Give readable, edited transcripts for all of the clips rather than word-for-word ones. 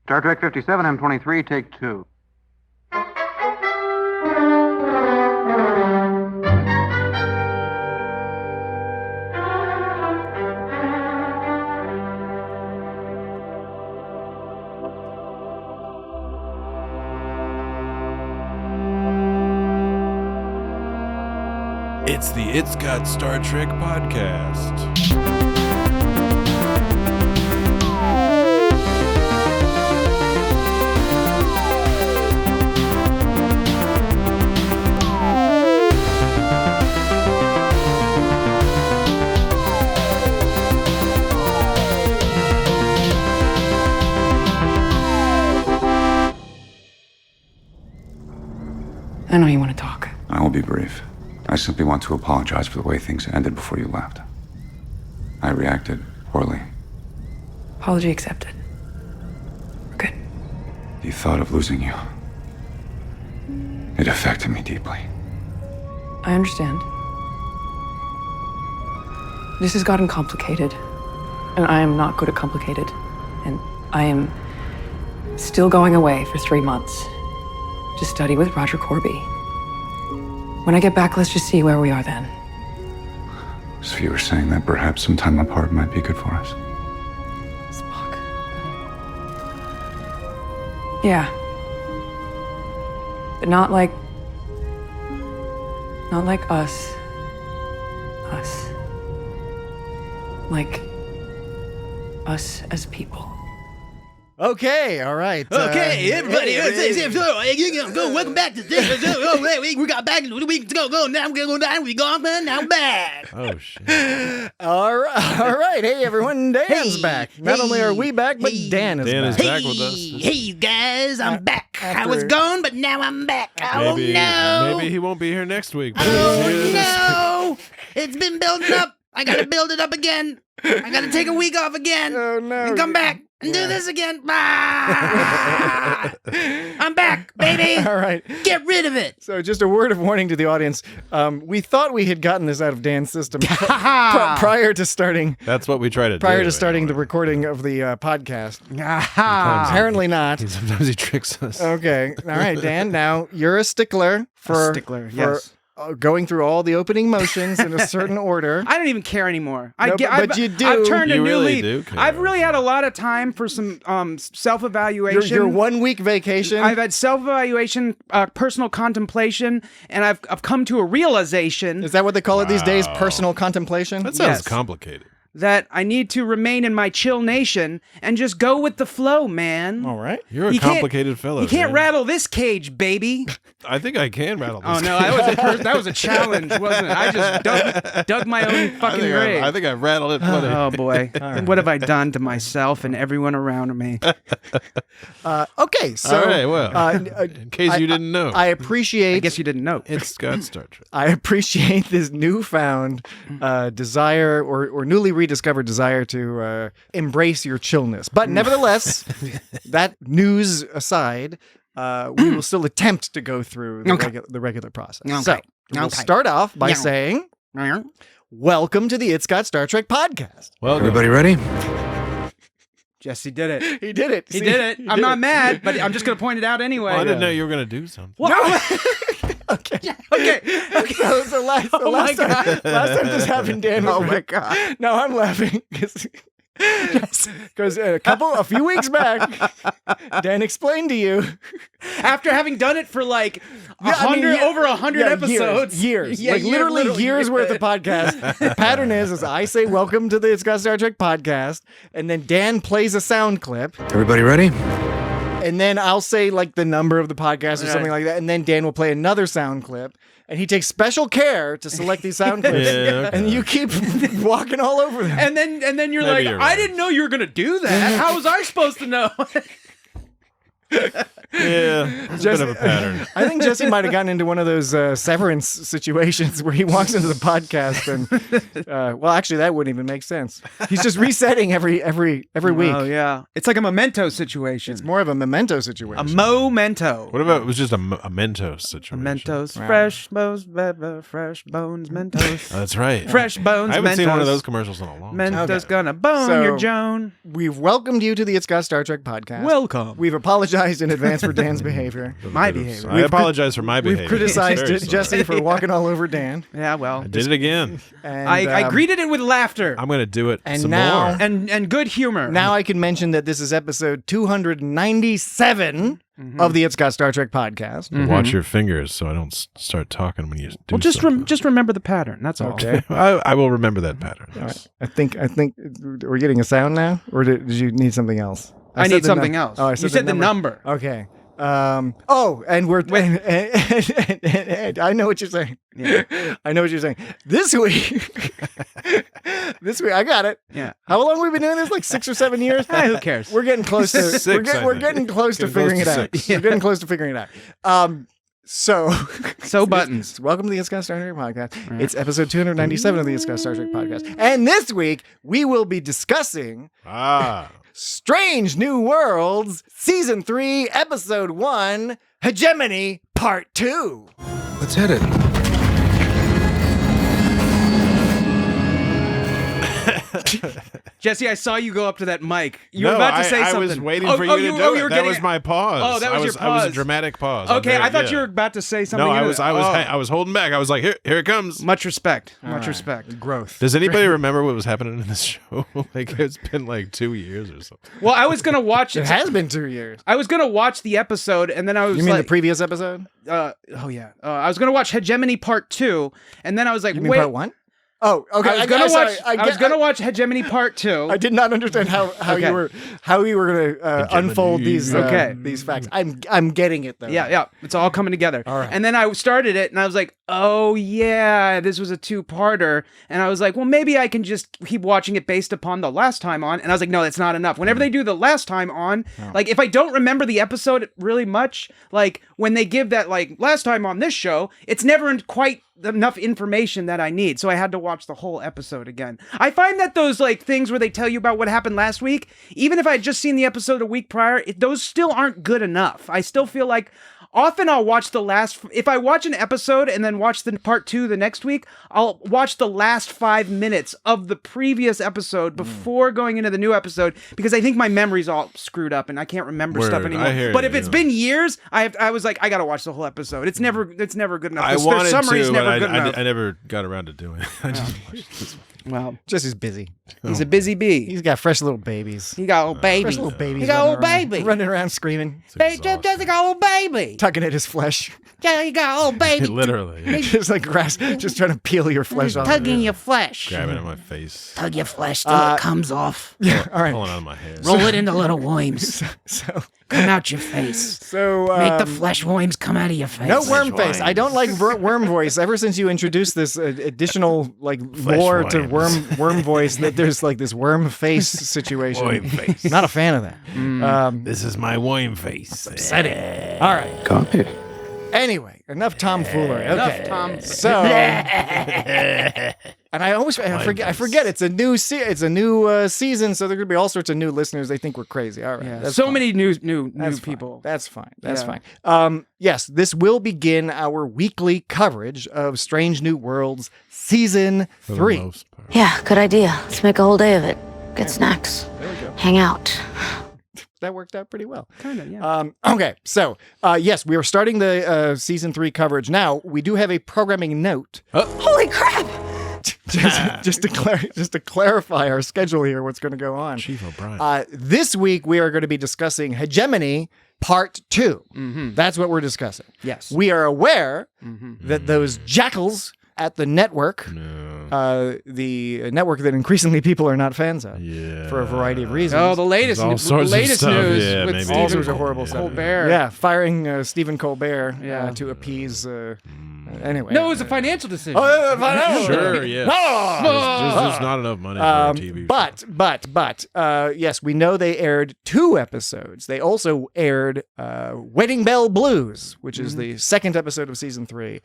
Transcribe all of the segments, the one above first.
Star Trek 57, M23, take 2. It's the It's Got Star Trek podcast. I know you want to talk. I will be brief. I simply want to apologize for the way things ended before you left. I reacted poorly. Apology accepted. We're good. The thought of losing you, it affected me deeply. I understand. This has gotten complicated, and I am not good at complicated. And I am still going away for 3 months to study with Roger Corby. When I get back, let's just see where we are then. So you were saying that perhaps some time apart might be good for us? Spock. Yeah. But not like us. Us. Like us as people. Okay, all right. Okay, everybody, welcome back to this. We got back a week to go. Now we're gonna go down. We gone, man. Now we're back. Oh, shit. All right. Hey, everyone. Dan's back. Not only are we back, but Dan is back. back with us. Hey, you guys, I'm back. I was gone, but now I'm back. Oh, no. Maybe he won't be here next week. But Oh, he's here this no. It's been building up. I gotta build it up again. I gotta take a week off again. Oh, no. And come back and do this again. Ah! I'm back, baby. All right. Get rid of it. So just a word of warning to the audience. We thought we had gotten this out of Dan's system prior to starting. That's what we try to do. Prior to starting the anyway. recording of the podcast. Aha. Apparently not. Sometimes he tricks us. Okay. All right, Dan. Now, you're a stickler for yes. Going through all the opening motions in a certain order. I don't even care anymore. No, but you do. I've turned a You new really leaf. do care. I've really had a lot of time for some self-evaluation. Your 1 week vacation. I've had self-evaluation, personal contemplation, and I've come to a realization Is that what they call it these days? Personal contemplation? That sounds Yes. complicated. that I need to remain in my chill nation and just go with the flow, man. All right. You're a You can't- complicated fellow. You can't man. rattle this cage, baby. I think I can rattle this. Oh no, that was a challenge, wasn't it? I just dug my own fucking grave. I think I rattled it plenty. Oh boy, what have I done to myself and everyone around me? Okay, so All right, well, in case you didn't know. I appreciate. I guess you didn't know. It's got Star Trek. I appreciate this newfound desire or newly rediscovered desire to embrace your chillness. But nevertheless, that news aside, we will still attempt to go through the regular process. Okay. So we'll Okay. start off by Yeah. saying, welcome to the It's Got Star Trek podcast. Well, Everybody ready? Jesse did it. He did it. He See? did it. He I'm did not it. mad, but I'm just gonna point it out anyway. I didn't know you were going to do something. Okay. Okay. So last time this happened, Dan was like, God. no, I'm laughing because a few weeks back, Dan explained to you After having done it for like over 100 yeah, episodes, years, Yeah, like literally years worth of podcast. podcasts. The pattern is I say welcome to the It's Got Star Trek podcast, and then Dan plays a sound clip, Everybody ready? and then I'll say like the number of the podcast or Right. something like that, and then Dan will play another sound clip. And he takes special care to select these sound clips, Yeah, okay. and you keep walking all over them. And then you're Maybe like, you're I right. didn't know you were gonna do that. How was I supposed to know? Yeah, it's a bit of a pattern. I think Jesse might have gotten into one of those severance situations where he walks into the podcast and, well, actually, that wouldn't even make sense. He's just resetting every week. Oh yeah, it's like a memento situation. It's more of a memento situation. A memento. What about it was just a Mentos situation? Mentos, Wow. fresh bones, fresh bones, Mentos. That's right. Fresh bones, I haven't Mentos. seen one of those commercials in a long time. Mentos Okay. gonna bone So- your Joan. We've welcomed you to the It's Got Star Trek podcast. Welcome. We've apologized in advance for Dan's behavior. My behavior. I apologize for my behavior. We've criticized Very sorry. Jesse for walking all over Dan. Yeah, well, I did it again. And, I greeted it with laughter I'm going to do it And some now- more. and good humor. Now I can mention that this is episode 297 of the It's Got Star Trek podcast. Watch your fingers so I don't start talking when you do well, something. just remember the pattern. That's all. Okay. I will remember that pattern. All right. I think we're getting a sound now, or did you need something else? I said need the something num- else. Oh, I You said said the number. Okay. And we're and I know what you're saying. Yeah. I know what you're saying. This week, I got it. Yeah. How long have we been doing this? Like 6 or 7 years? Who cares? We're getting close to Six, I we're think. getting close to Getting figuring close it to out. six. We're getting close to figuring it out. So Buttons. Welcome to the It's Got Star Trek podcast. It's episode 297 of the It's Got Star Trek podcast. And this week we will be discussing Strange New Worlds, Season 3, Episode 1, Hegemony, Part 2. Let's hit it. Jesse, I saw you go up to that mic. You were No, about to say I something. was waiting for you to do it. You were that getting was my pause. Oh, that was your I was a pause. dramatic pause. Okay, I thought yeah. you were about to say something. No, You were- I was holding back. I was like, here it comes. Much respect. Much right. respect. Growth. Does anybody remember what was happening in this show? Like it's been like 2 years or something. Well, I was gonna watch It it. has been 2 years. I was gonna watch the episode, and then I was You mean like, the previous episode? oh yeah, I was gonna watch Hegemony Part 2, and then I was like, You mean wait. part 1? Oh, okay. I was gonna sorry. watch. I was gonna watch Hegemony Part 2. I did not understand how Okay. you were going to unfold these Okay. these facts. I'm getting it though. Yeah, it's all coming together. All right. And then I started it, and I was like, oh yeah, this was a 2-parter. And I was like, well, maybe I can just keep watching it based upon the last time on. And I was like, no, that's not enough. Whenever they do the last time on, like if I don't remember the episode really much, like when they give that like last time on this show, it's never quite enough information that I need. So I had to watch the whole episode again. I find that those like things where they tell you about what happened last week, even if I had just seen the episode a week prior, those still aren't good enough. I still feel like often I'll watch if I watch an episode and then watch the part 2 the next week, I'll watch the last 5 minutes of the previous episode before going into the new episode because I think my memory's all screwed up and I can't remember stuff Word, anymore. I hear But you, if it's yeah. been years, I was like, I gotta watch the whole episode. It's never good enough. I Their wanted summary's to, never but good enough. I never got around to doing it. I just watched this one. Well, Jesse's busy. he's a busy bee. He's got fresh little babies. He got old baby. Fresh little babies. He got running old around- baby. running around screaming, It's exhausting. Jesse got old baby. tugging at his flesh. Yeah, he got old baby. Literally. Just like grass, just trying to peel your flesh off. Tugging your flesh. Grabbing at my face. Tug your flesh till it comes off. Yeah. All right. Pulling out of my hair. Roll it into little worms. So Come out your face. Make the flesh worms come out of your face. no worm face. I don't like worm voice. Ever since you introduced this additional like lore to worm voice, that there's like this worm face situation. Worm face. Not a fan of that. This is my worm face. Upsetting. All right. Copy. Anyway, enough tomfoolery. Okay. Enough Tom. So, and I forget it's a new season, so there could be all sorts of new listeners. They think we're crazy. All right, Yeah. that's So fine. many new That's fine. people. That's fine. That's Yeah. fine. Yes, this will begin our weekly coverage of Strange New Worlds Season For the 3. most part. Yeah, good idea. Let's make a whole day of it. Get snacks. Hang out. That worked out pretty well. Kind of, yeah. Okay, so yes, we are starting the Season 3 coverage now. We do have a programming note. Holy crap! just to clarify our schedule here, what's going to go on. Chief O'Brien. This week we are going to be discussing Hegemony Part 2. That's what we're discussing. Yes. We are aware that those jackals at the network, the network that increasingly people are not fans of, Yeah. for a variety of reasons. Oh, the latest, All sorts of latest stuff, news yeah, with maybe. Stephen all sorts of horrible stuff. Colbert. Yeah, firing Stephen Colbert Yeah. to appease Anyway. No, it was a financial decision. Oh, financial. Sure, yes. There's not enough money for a TV show. But, yes, we know they aired 2 episodes. They also aired Wedding Bell Blues, which is the second episode of season 3.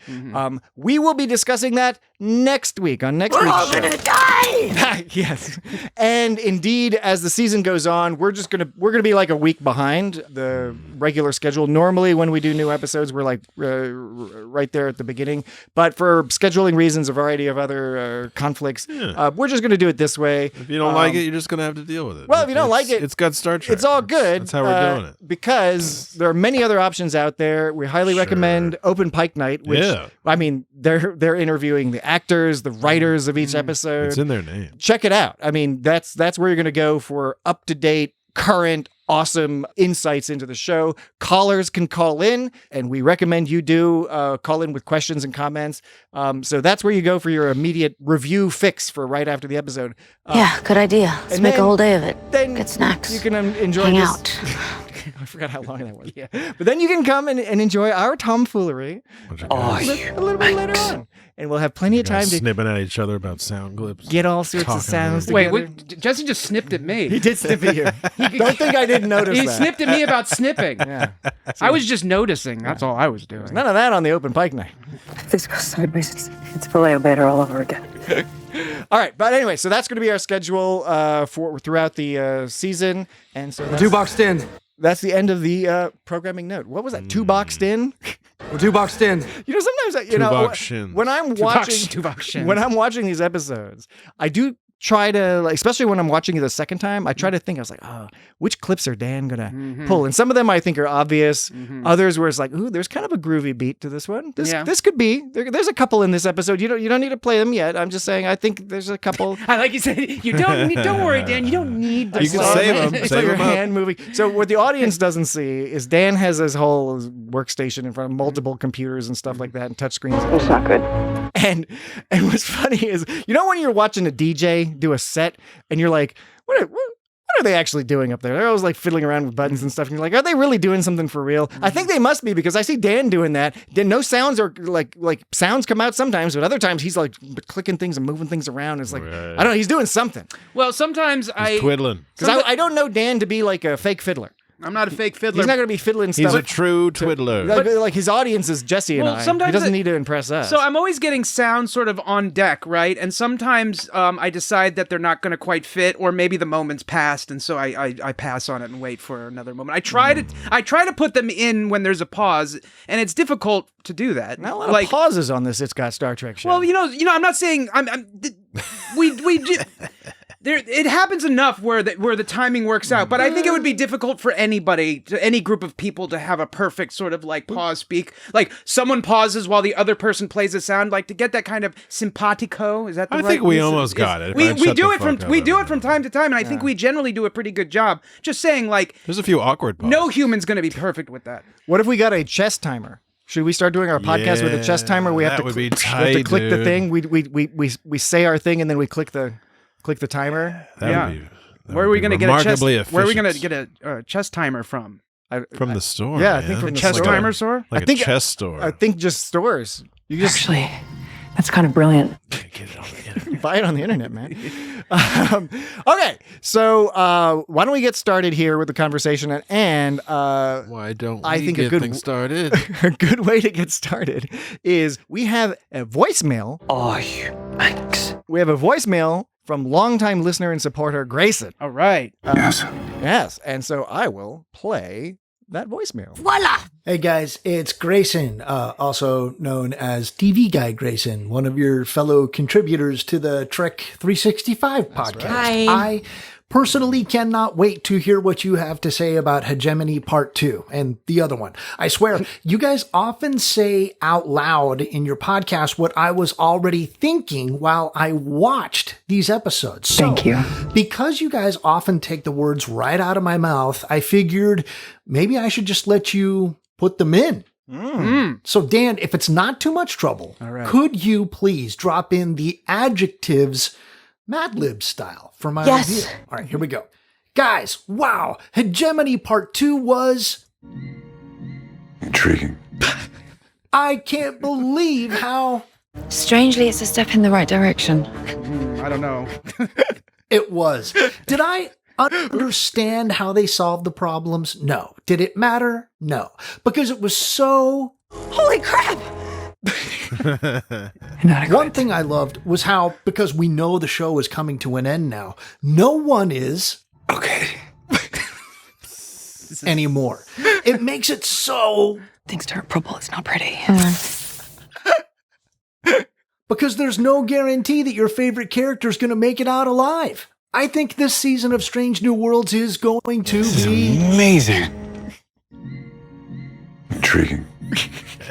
We will be discussing that next week on next week's show. We're all gonna die! Yes. And indeed, as the season goes on, we're gonna be like a week behind the regular schedule. Normally, when we do new episodes, we're like right there at the beginning. But for scheduling reasons, a variety of other conflicts, we're just gonna do it this way. If you don't like it, you're just going to have to deal with it. Well, if you don't like it, it's got Star Trek. It's all good. That's how we're doing it. Because there are many other options out there. We highly recommend Open Pike Night, which, I mean, they're interviewing the actors, the writers of each episode. It's in their name. Check it out. I mean, that's where you're going to go for up-to-date, current, awesome insights into the show. Callers can call in, and we recommend you do call in with questions and comments. So that's where you go for your immediate review fix for right after the episode. Yeah, good idea. Let's make a whole day of it. Then get snacks. You can enjoy Hang this. out. I forgot how long that was. Yeah. But then you can come and enjoy our tomfoolery a little bit later on. And we'll have plenty of time to snipping at each other about sound clips. Get all sorts of sounds Wait, together. Jesse just snipped at me. He did snip at you. Don't think I didn't notice He that. snipped at me about snipping. Yeah. I was just noticing. That's all I was doing. None of that on the Open Pike Night. If this goes sideways, it's filet o batter all over again. All right, but anyway, so that's going to be our schedule for throughout the season, and so that's, 2 boxed in. That's the end of the programming note. What was that? 2 boxed in? We're 2 boxed in. You know, sometimes when I'm watching these episodes, I do try to, like, especially when I'm watching it the second time, I try to think, I was like, oh, which clips are Dan gonna pull? And some of them I think are obvious. Others where it's like, ooh, there's kind of a groovy beat to this one. This could be. There's a couple in this episode. You don't need to play them yet. I'm just saying I think there's a couple. I like you said, don't worry, Dan. You don't need to You can save them. It's Save like your them up. hand moving. So what the audience doesn't see is Dan has his whole workstation in front of multiple computers and stuff like that and touchscreens. It's not good. And what's funny is, you know, when you're watching a DJ do a set and you're like, what are they actually doing up there? They're always like fiddling around with buttons and stuff. And you're like, are they really doing something for real? I think they must be, because I see Dan doing that. Then no sounds are like sounds come out sometimes, but other times he's like clicking things and moving things around. It's like, I don't know, he's doing something. Well, sometimes He's twiddling. Because I don't know Dan to be like a fake fiddler. I'm not a fake fiddler. He's not going to be fiddling stuff. He's a true twiddler. Like his audience is Jesse and Well, I. He sometimes doesn't need to impress us. So I'm always getting sounds sort of on deck, right? And sometimes I decide that they're not going to quite fit, or maybe the moment's passed, and so I pass on it and wait for another moment. I try to put them in when there's a pause, and it's difficult to do that. Not a lot of pauses on this It's Got Star Trek show. Well, you know, I'm not saying we do. It happens enough where the timing works out, but I think it would be difficult for any group of people to have a perfect sort of like pause speak. Like someone pauses while the other person plays a sound, like to get that kind of simpatico. Is that the I right think we use? almost got it. We do it from time to time, and I think we generally do a pretty good job. Just saying, like, there's a few awkward pauses. No human's going to be perfect with that. What if we got a chess timer? Should we start doing our podcast with a chess timer? We have that to would be we have to tight, click the dude. thing. We say our thing and then we click the timer. That would be Where are we going to get a chess? remarkably Where are we going to efficient. get a chess timer from? From the store? Yeah, I man. think from the Chess store. timer store. Like I think- a chess store. I think just stores. You just Actually, that's kind of brilliant. Get it on the internet. buy it on the internet, man. Okay, so why don't we get started here with the conversation? And Why don't I we think get a good things started? a good way to get started is we have a voicemail. Thanks. We have a voicemail from longtime listener and supporter Grayson. All right. Yes. Yes, and so I will play that voicemail. Hey guys, it's Grayson, also known as TV Guy Grayson, one of your fellow contributors to the Trek 365 podcast. Hi. I personally cannot wait to hear what you have to say about Hegemony Part 2 and the other one. I swear, you guys often say out loud in your podcast what I was already thinking while I watched these episodes. So, Thank you. because you guys often take the words right out of my mouth, I figured maybe I should just let you put them in. So, Dan, if it's not too much trouble, could you please drop in the adjectives Mad Lib style for my Yes. review? All right, here we go. Guys, wow, Hegemony Part 2 was Intriguing. I can't believe how Strangely, it's a step in the right direction. I don't know. it was. Did I understand how they solved the problems? No. Did it matter? No. Because it was so... Holy crap! One thing I loved was how, because we know the show is coming to an end now, no one is okay anymore. It makes it so... Things turn purple. It's not pretty. Because there's no guarantee that your favorite character is going to make it out alive. I think this season of Strange New Worlds is going to be... amazing. Intriguing.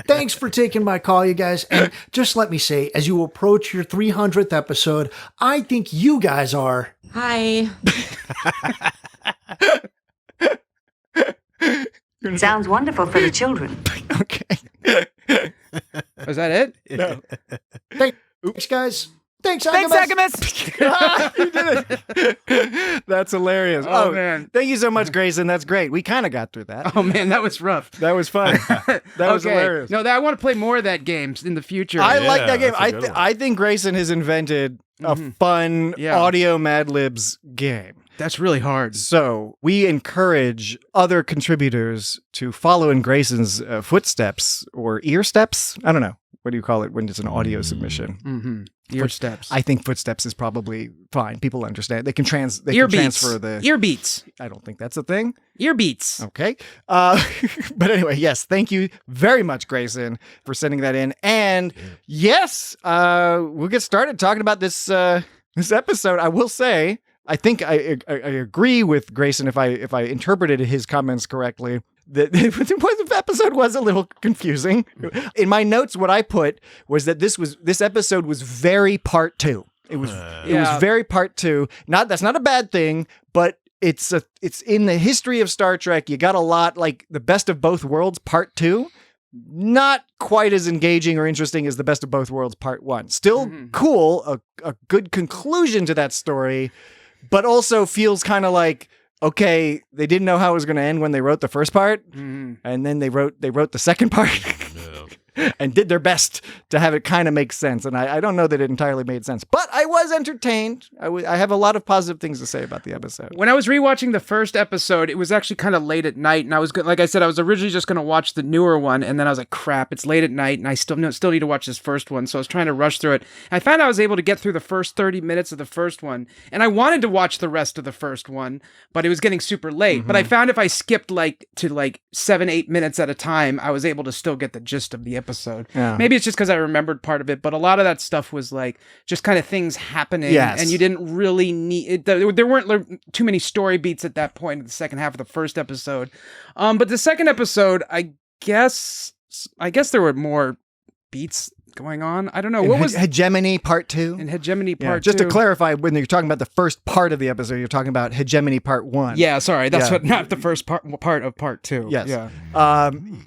Thanks for taking my call, you guys. And just let me say, as you approach your 300th episode, I think you guys are... Hi. Sounds wonderful for the children. Okay. Was that it? No. Oops, guys. Thanks, Thanks, Agamas. Agamas. You did it. That's hilarious. Oh, man. Thank you so much, Grayson. That's great. We kind of got through that. Oh, man, that was rough. That was fun. That was hilarious. No, I want to play more of that game in the future. I like that game. that's a good one. I think Grayson has invented a fun audio Mad Libs game. That's really hard. So we encourage other contributors to follow in Grayson's footsteps or ear steps. I don't know. What do you call it when it's an audio submission? Mm-hmm. Ear steps. I think footsteps is probably fine. People understand. They can transfer the ear beats. I don't think that's a thing. Ear beats. Okay. But anyway, yes, thank you very much, Grayson, for sending that in. And yes, we'll get started talking about this this episode. I will say, I think I agree with Grayson if I interpreted his comments correctly. The episode was a little confusing. In my notes, what I put was that this episode was very part 2. It was very part 2. That's not a bad thing, but it's in the history of Star Trek. You got a lot like the Best of Both Worlds part 2. Not quite as engaging or interesting as the Best of Both Worlds part 1. Still cool, a good conclusion to that story, but also feels kind of like, okay, they didn't know how it was going to end when they wrote the first part, and then they wrote the second part and did their best to have it kind of make sense. And I don't know that it entirely made sense, but I was entertained. I have a lot of positive things to say about the episode. When I was rewatching the first episode, it was actually kind of late at night, and I was like I said, I was originally just going to watch the newer one, and then I was like, crap, it's late at night, and I still need to watch this first one, so I was trying to rush through it. And I found I was able to get through the first 30 minutes of the first one, and I wanted to watch the rest of the first one, but it was getting super late. But I found if I skipped to 7-8 minutes at a time, I was able to still get the gist of the episode. Yeah. Maybe it's just because I remembered part of it, but a lot of that stuff was like just kind of things happening, and you didn't really need it. There weren't too many story beats at that point in the second half of the first episode. But the second episode, I guess there were more beats going on. I don't know. What was Hegemony part 2? in Hegemony part 2? Just to clarify, when you're talking about the first part of the episode, you're talking about Hegemony part 1. Yeah, sorry, that's not the first part of part 2. Yes.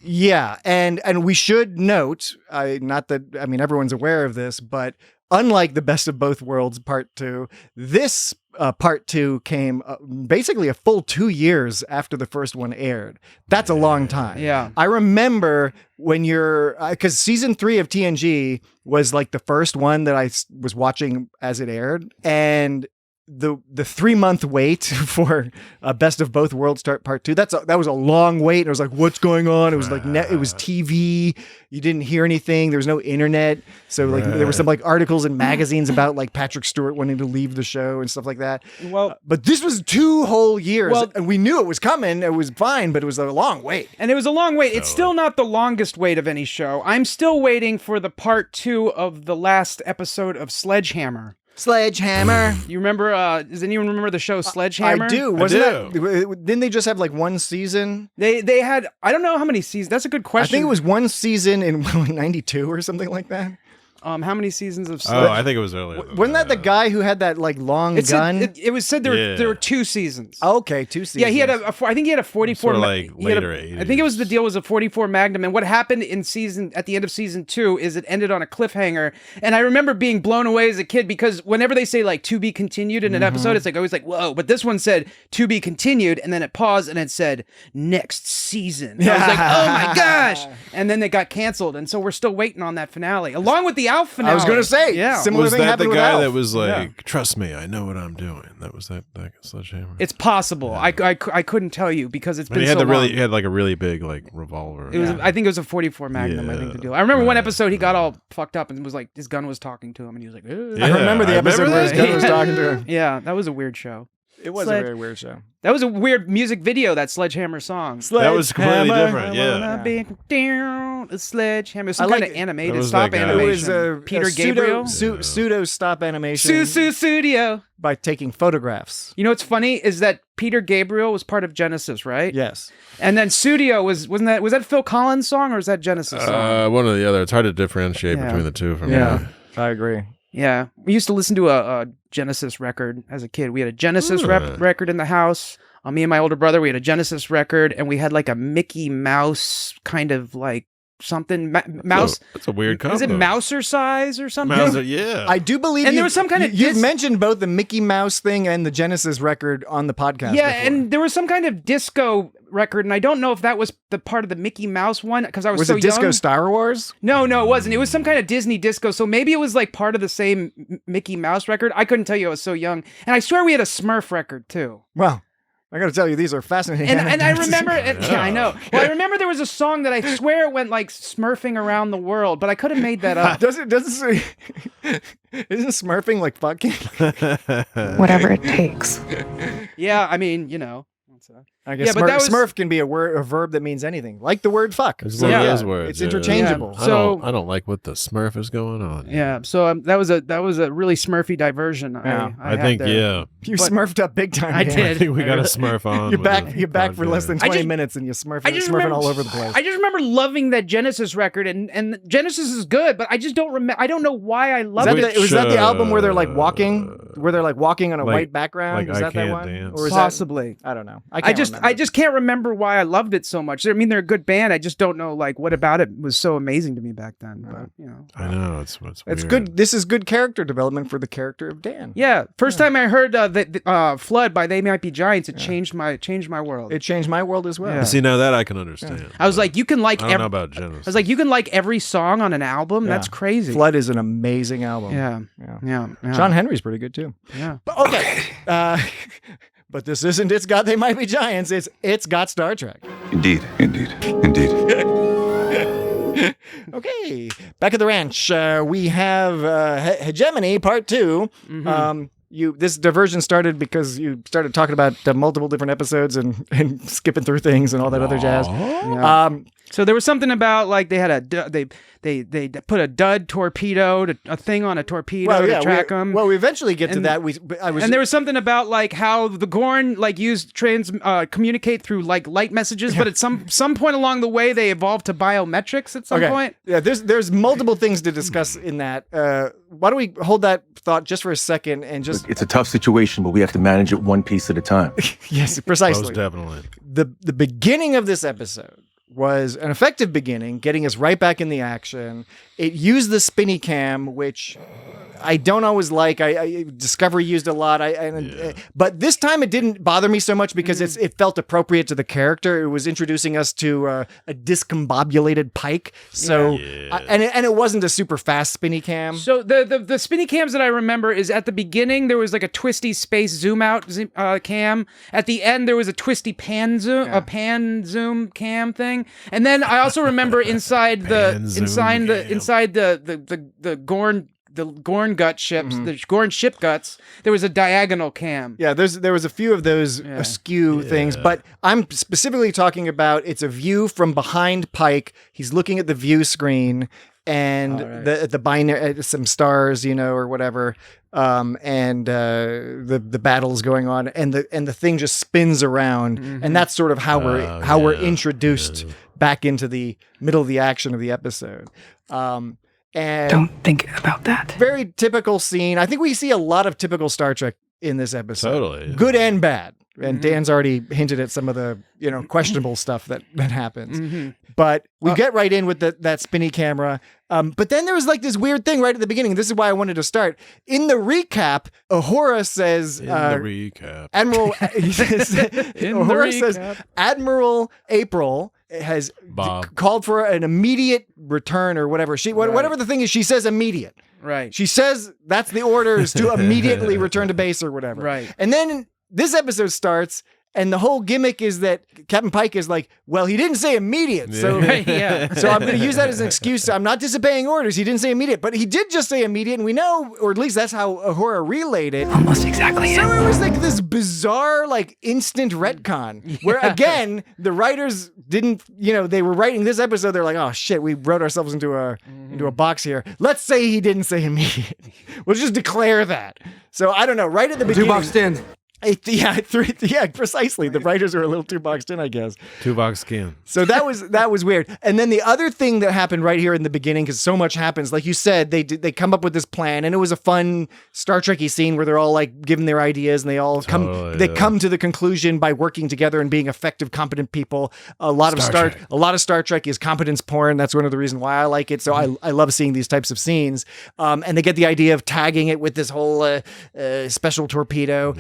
Yeah. And we should note, not that everyone's aware of this, but unlike the Best of Both Worlds part 2, this part 2 came basically a full 2 years after the first one aired. That's a long time. Yeah. I remember when because season 3 of TNG was like the first one that I was watching as it aired, and the 3-month wait for Best of Both Worlds start part 2. That was a long wait. It was like, what's going on? It was like it was TV. You didn't hear anything. There was no internet. So like there were some like articles in magazines about like Patrick Stewart wanting to leave the show and stuff like that. Well, but this was 2 whole years, and we knew it was coming. It was fine, but it was a long wait. And it was a long wait. It's still not the longest wait of any show. I'm still waiting for the part 2 of the last episode of Sledgehammer. Sledgehammer. You remember? Does anyone remember the show Sledgehammer? I do. Didn't they just have like one season? They had. I don't know how many seasons. That's a good question. I think it was one season in 92 or something like that. How many seasons of? Oh, I think it was earlier. Wasn't that the guy who had that like long It gun? said, it was said there were 2 seasons. Okay, 2 seasons. Yeah, he had I think he had a 44. Sort of like he had later I think it was the deal was a 44 Magnum, and what happened at the end of season 2 is it ended on a cliffhanger, and I remember being blown away as a kid because whenever they say like to be continued in an episode, it's like always like whoa, but this one said to be continued, and then it paused and it said next season. And I was like, oh my gosh, and then they got canceled, and so we're still waiting on that finale along with the Alf finale. I was going to say, yeah. similar Was thing that the happened with guy Alf. that was like, trust me, I know what I'm doing? That was that Sledgehammer. It's possible. I couldn't tell you because it's been he had so long. he had like a really big like revolver. It was, I think it was a 44 Magnum. I think the deal. I remember one episode he got all fucked up and was like his gun was talking to him, and he was like, Yeah, I remember the episode where his gun was talking to him. Yeah, that was a weird show. It was a very weird show. That was a weird music video. That Sledgehammer song. That was completely different. I wanna be down a sledgehammer. Some kind of animated stop that guy. animation. It was Peter a Gabriel. pseudo stop animation Studio. by taking photographs. You know what's funny is that Peter Gabriel was part of Genesis, right? Yes. And then Studio was that Phil Collins' song or was that Genesis song? One or the other. It's hard to differentiate between the two for me. I agree. Yeah, we used to listen to a Genesis record as a kid. We had a Genesis record in the house. Me and my older brother, we had a Genesis record, and we had like a Mickey Mouse kind of like something. Mouse. That's a weird combo. Is it Mouser size or something? Mouser, yeah. I do believe And there was some kind of you've mentioned both the Mickey Mouse thing and the Genesis record on the podcast. Yeah, before. and there was some kind of disco record, and I don't know if that was the part of the Mickey Mouse one because I was so it Disco young. Star Wars? No, it wasn't. It was some kind of Disney disco, so maybe it was like part of the same Mickey Mouse record. I couldn't tell you. I was so young, and I swear we had a Smurf record too. Well, I got to tell you, these are fascinating. And I remember, yeah, I know. Well, I remember there was a song that I swear it went like smurfing around the world, but I could have made that up. Doesn't isn't smurfing like fucking? Whatever it takes. Yeah, I mean, you know. I guess but that was- smurf can be a verb that means anything, like the word fuck. It's So, one of yeah. those words. It's interchangeable. Yeah. So- I don't like what the Smurf is going on. Yeah, so that was a really Smurfy diversion. Yeah. I had think there. You But- smurfed up big time. I Dan. did. I think we got a Smurf on. You're back for less than 20 minutes, and you're smurfing all over the place. I just remember loving that Genesis record, and Genesis is good, but I just don't remember. I don't know why I love it. Was that the album where they're like walking, on a like- white background? like Is I that Can't one? Dance. Or is Possibly. I don't know. I just can't remember why I loved it so much. I mean, they're a good band. I just don't know like what about it was so amazing to me back then. But you know, I know it's It's weird. good. This is good character development for the character of Dan. yeah. First time I heard the "Flood" by They Might Be Giants, it changed my world. It changed my world as well. Yeah. See, now that I can understand. I was like, you can like I don't know about Genesis. I was like, you can like every song on an album. Yeah. That's crazy. Flood is an amazing album. Yeah. John Henry's pretty good too. Yeah. But, okay. But this isn't It's Got They Might Be Giants. It's got Star Trek. Indeed. Okay. Back at the ranch, we have Hegemony Part 2. This diversion started because you started talking about multiple different episodes and skipping through things and all that other jazz. Yeah. So there was something about like they had they put a dud torpedo, a thing on a torpedo to track them. Well, we eventually get to that. And there was something about like how the Gorn like used communicate through like light messages, but at some point along the way they evolved to biometrics at some point. Yeah, there's multiple things to discuss in that. Why don't we hold that thought just for a second and just It's a tough situation, but we have to manage it one piece at a time. yes, precisely. Most definitely. The beginning of this episode was an effective beginning, getting us right back in the action. It used the spinny cam, which I don't always like. Discovery used a lot. But this time it didn't bother me so much because it felt appropriate to the character. It was introducing us to a discombobulated Pike. So and it wasn't a super fast spinny cam. So the spinny cams that I remember is at the beginning there was like a twisty space zoom out cam. At the end there was a twisty pan zoom cam thing. And then I also remember inside the Gorn gut ships, the Gorn ship guts, there was a diagonal cam. Yeah, there was a few of those askew things, but I'm specifically talking about it's a view from behind Pike. He's looking at the view screen and the binary, some stars, or whatever, and the battle's going on, and the thing just spins around, and that's sort of how we're introduced back into the middle of the action of the episode. And Don't think about that. very typical scene. I think we see a lot of typical Star Trek in this episode. Totally. Good and bad. And Dan's already hinted at some of the, questionable stuff that happens. But we get right in with that spinny camera. But then there was like this weird thing right at the beginning. This is why I wanted to start. In the recap, Uhura says, Admiral, he says, Uhura says, Admiral April has called for an immediate return or whatever. Whatever the thing is, she says immediate. Right. She says that's the order is to immediately return to base or whatever. Right. And then this episode starts, and the whole gimmick is that Captain Pike is like, well, he didn't say immediate. So, so I'm going to use that as an excuse. I'm not disobeying orders. He didn't say immediate, but he did just say immediate. And we know, or at least that's how Uhura relayed it. Almost exactly. So it was like this bizarre, like instant retcon where again, the writers didn't, they were writing this episode. They're like, oh shit, we wrote ourselves into a box here. Let's say he didn't say immediate. We'll just declare that. So I don't know. Right at the beginning. 2 boxed in. Precisely. The writers are a little too boxed in, I guess. 2-box skin. So that was weird. And then the other thing that happened right here in the beginning, because so much happens, like you said, they come up with this plan, and it was a fun Star Trek-y scene where they're all like giving their ideas, and they all come to the conclusion by working together and being effective, competent people. A lot of Star Trek is competence porn. That's one of the reasons why I like it. So I love seeing these types of scenes. And they get the idea of tagging it with this whole special torpedo.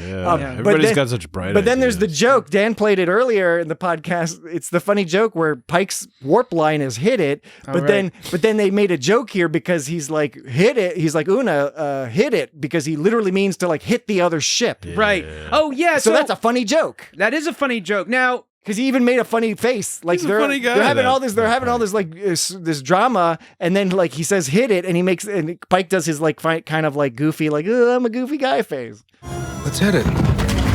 Everybody's got such bright But then there's the ideas. joke. Dan played it earlier in the podcast. It's the funny joke where Pike's warp line is hit it, but then they made a joke here because he's like hit it. He's like Una hit it because he literally means to like hit the other ship. Right. Oh yeah. So that's a funny joke. That is a funny joke. Now, because he even made a funny face, like He's a funny guy, they're having all this like this drama, and then like he says hit it, and Pike does his like kind of like goofy, like I'm a goofy guy face. Let's hit it.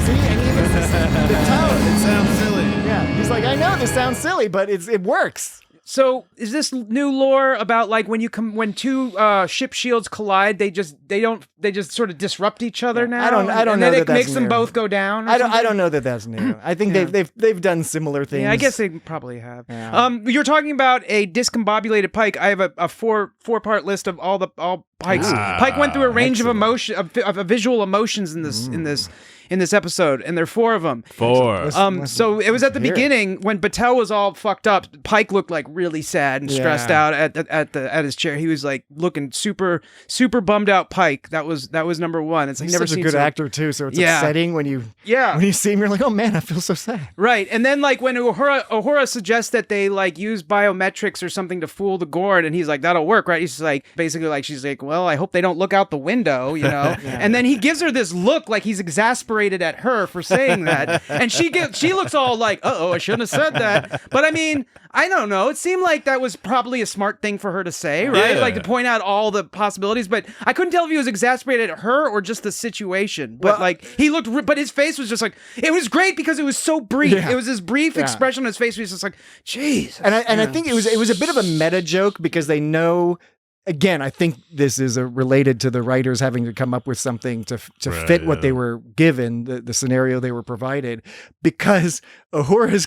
See, and even the tone. It sounds silly. Yeah, he's like, I know this sounds silly, but it works. so is this new lore about like when two ship shields collide, they just sort of disrupt each other now? I don't know And then that it that's makes them new. both go down. I don't know that that's new. I think they've done similar things. Yeah, I guess they probably have. Yeah. You're talking about a discombobulated Pike. I have a four-part list of all Pikes. Pike went through a range of emotion of visual emotions in this episode, and there are 4 of them. 4. So it was at the hear it. beginning when Battelle was all fucked up. Pike looked like really sad and stressed out at his chair. He was like looking super bummed out. Pike. That was number 1. It's like He's never such a seen good actor too, so it's upsetting when you see him. You're like, oh man, I feel so sad. Right, and then like when Uhura suggests that they like use biometrics or something to fool the Gorn, and he's like, that'll work, right? He's like, basically like, she's like, well, I hope they don't look out the window, And then he gives her this look like he's exasperated at her for saying that, and she looks all like, uh-oh, I shouldn't have said that. But I mean, I don't know. It seemed like that was probably a smart thing for her to say, right? Yeah. Like to point out all the possibilities, but I couldn't tell if he was exasperated at her or just the situation. But like he looked, but his face was just like, it was great because it was so brief. Yeah. It was this brief expression on his face. He was just like, jeez. And I think it was a bit of a meta joke because they know. Again, I think this is related to the writers having to come up with something to fit what they were given, the scenario they were provided, because Uhura's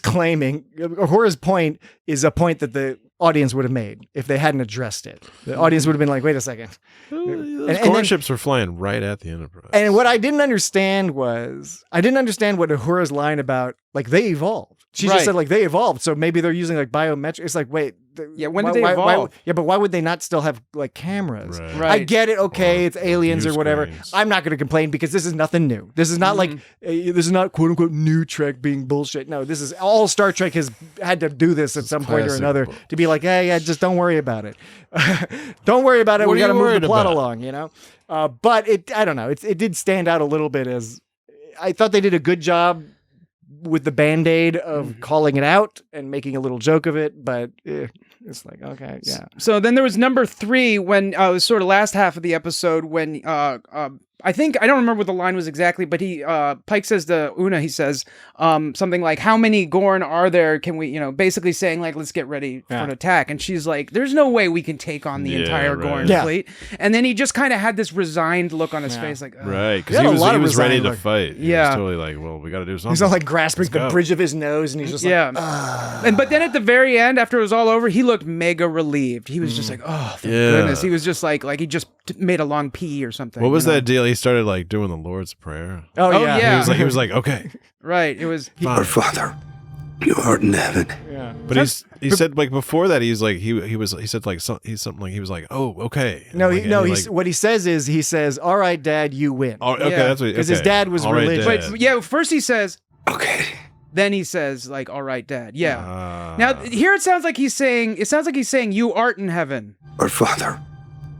point is a point that the audience would have made if they hadn't addressed it. The audience would have been like, wait a second. Those Gorn ships were flying right at the Enterprise. And what I didn't understand what Uhura's line about, like, they evolved. She just said, like, they evolved, so maybe they're using, like, biometrics. It's like, wait. When did they evolve? But why would they not still have, like, cameras? Right. I get it, okay, it's aliens or whatever. screens. I'm not going to complain because this is nothing new. This is not like, this is not, quote-unquote, new Trek being bullshit. No, this is, all Star Trek has had to do this at some point or classic another bull. to be like, hey, yeah, just don't worry about it. Don't worry about it. What We are got to you move the worried plot about? along, But I don't know. It did stand out a little bit as, I thought they did a good job with the Band-Aid of calling it out and making a little joke of it, but it's like, okay, yeah. So then there was number 3 when it was sort of last half of the episode when I think, I don't remember what the line was exactly, but Pike says to Una, he says something like, how many Gorn are there? Can we, basically saying like, let's get ready for an attack. And she's like, there's no way we can take on the entire Gorn fleet. And then he just kind of had this resigned look on his face, like, right, because he was ready to fight. He was totally like, well, we got to do something. He's not like grasping the bridge of his nose, and he's just like, but then at the very end, after it was all over, he looked mega relieved. He was just like, oh, thank goodness. He was just like he just made a long pee or something. What was that deal? He started like doing the Lord's Prayer. Oh yeah. He was like, okay, right. It was Our Father, you art in heaven. Yeah. But he said like before that he's like he said like something like he was like, oh, okay. No, like, what he says is he says, all right, Dad, you win. Oh, okay, that's what because his dad was religious. But first he says, okay. Then he says like, all right, Dad. Yeah. Now here it sounds like he's saying you art in heaven. Our Father,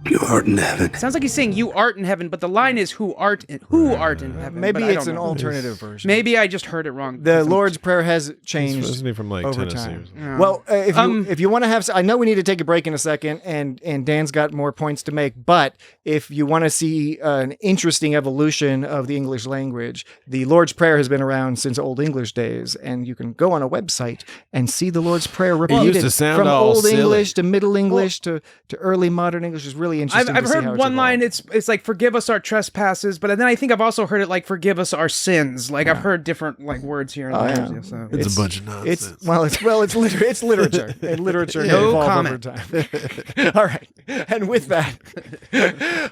you art in heaven. Sounds like he's saying you art in heaven, but the line is who art in heaven. Maybe it's an alternative version. Maybe I just heard it wrong. The Lord's Prayer has changed. Isn't he from like over Tennessee? time. Yeah. Well, if you want to have, I know we need to take a break in a second, and Dan's got more points to make. But if you want to see an interesting evolution of the English language, the Lord's Prayer has been around since Old English days, and you can go on a website and see the Lord's Prayer repeated from Old English to Middle English to early modern English. Is really interesting. I've heard one line. It's like forgive us our trespasses, but then I think I've also heard it like forgive us our sins. Like I've heard different like words here and there. Yeah. So. It's a bunch of nonsense. It's literature, and literature No evolves comment. over time. All right, and with that,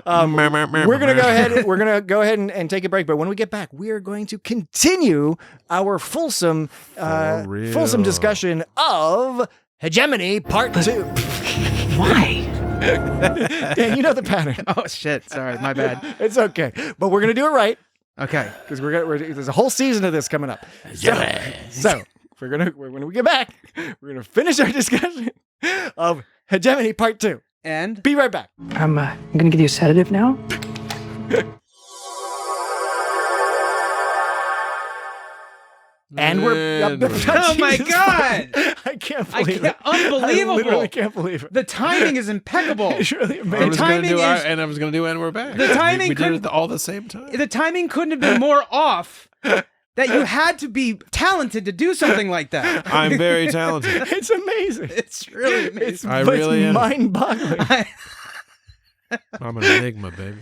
we're gonna go ahead and take a break. But when we get back, we are going to continue our fulsome discussion of Hegemony Part 2. Why? Dan, you know the pattern. Oh shit! Sorry, my bad. It's okay, but we're gonna do it right Okay. because there's a whole season of this coming up. So when we get back, we're gonna finish our discussion of Hegemony Part 2. And Be right back. I'm gonna give you a sedative now. And we're oh my god! I can't believe it. Unbelievable! I literally can't believe it. The timing is impeccable. It's really amazing. I was gonna do and we're back. The timing we did it all the same time. The timing couldn't have been more off. That you had to be talented to do something like that. I'm very talented. It's amazing. It's really amazing. I really am. Mind-boggling. I'm an enigma, baby.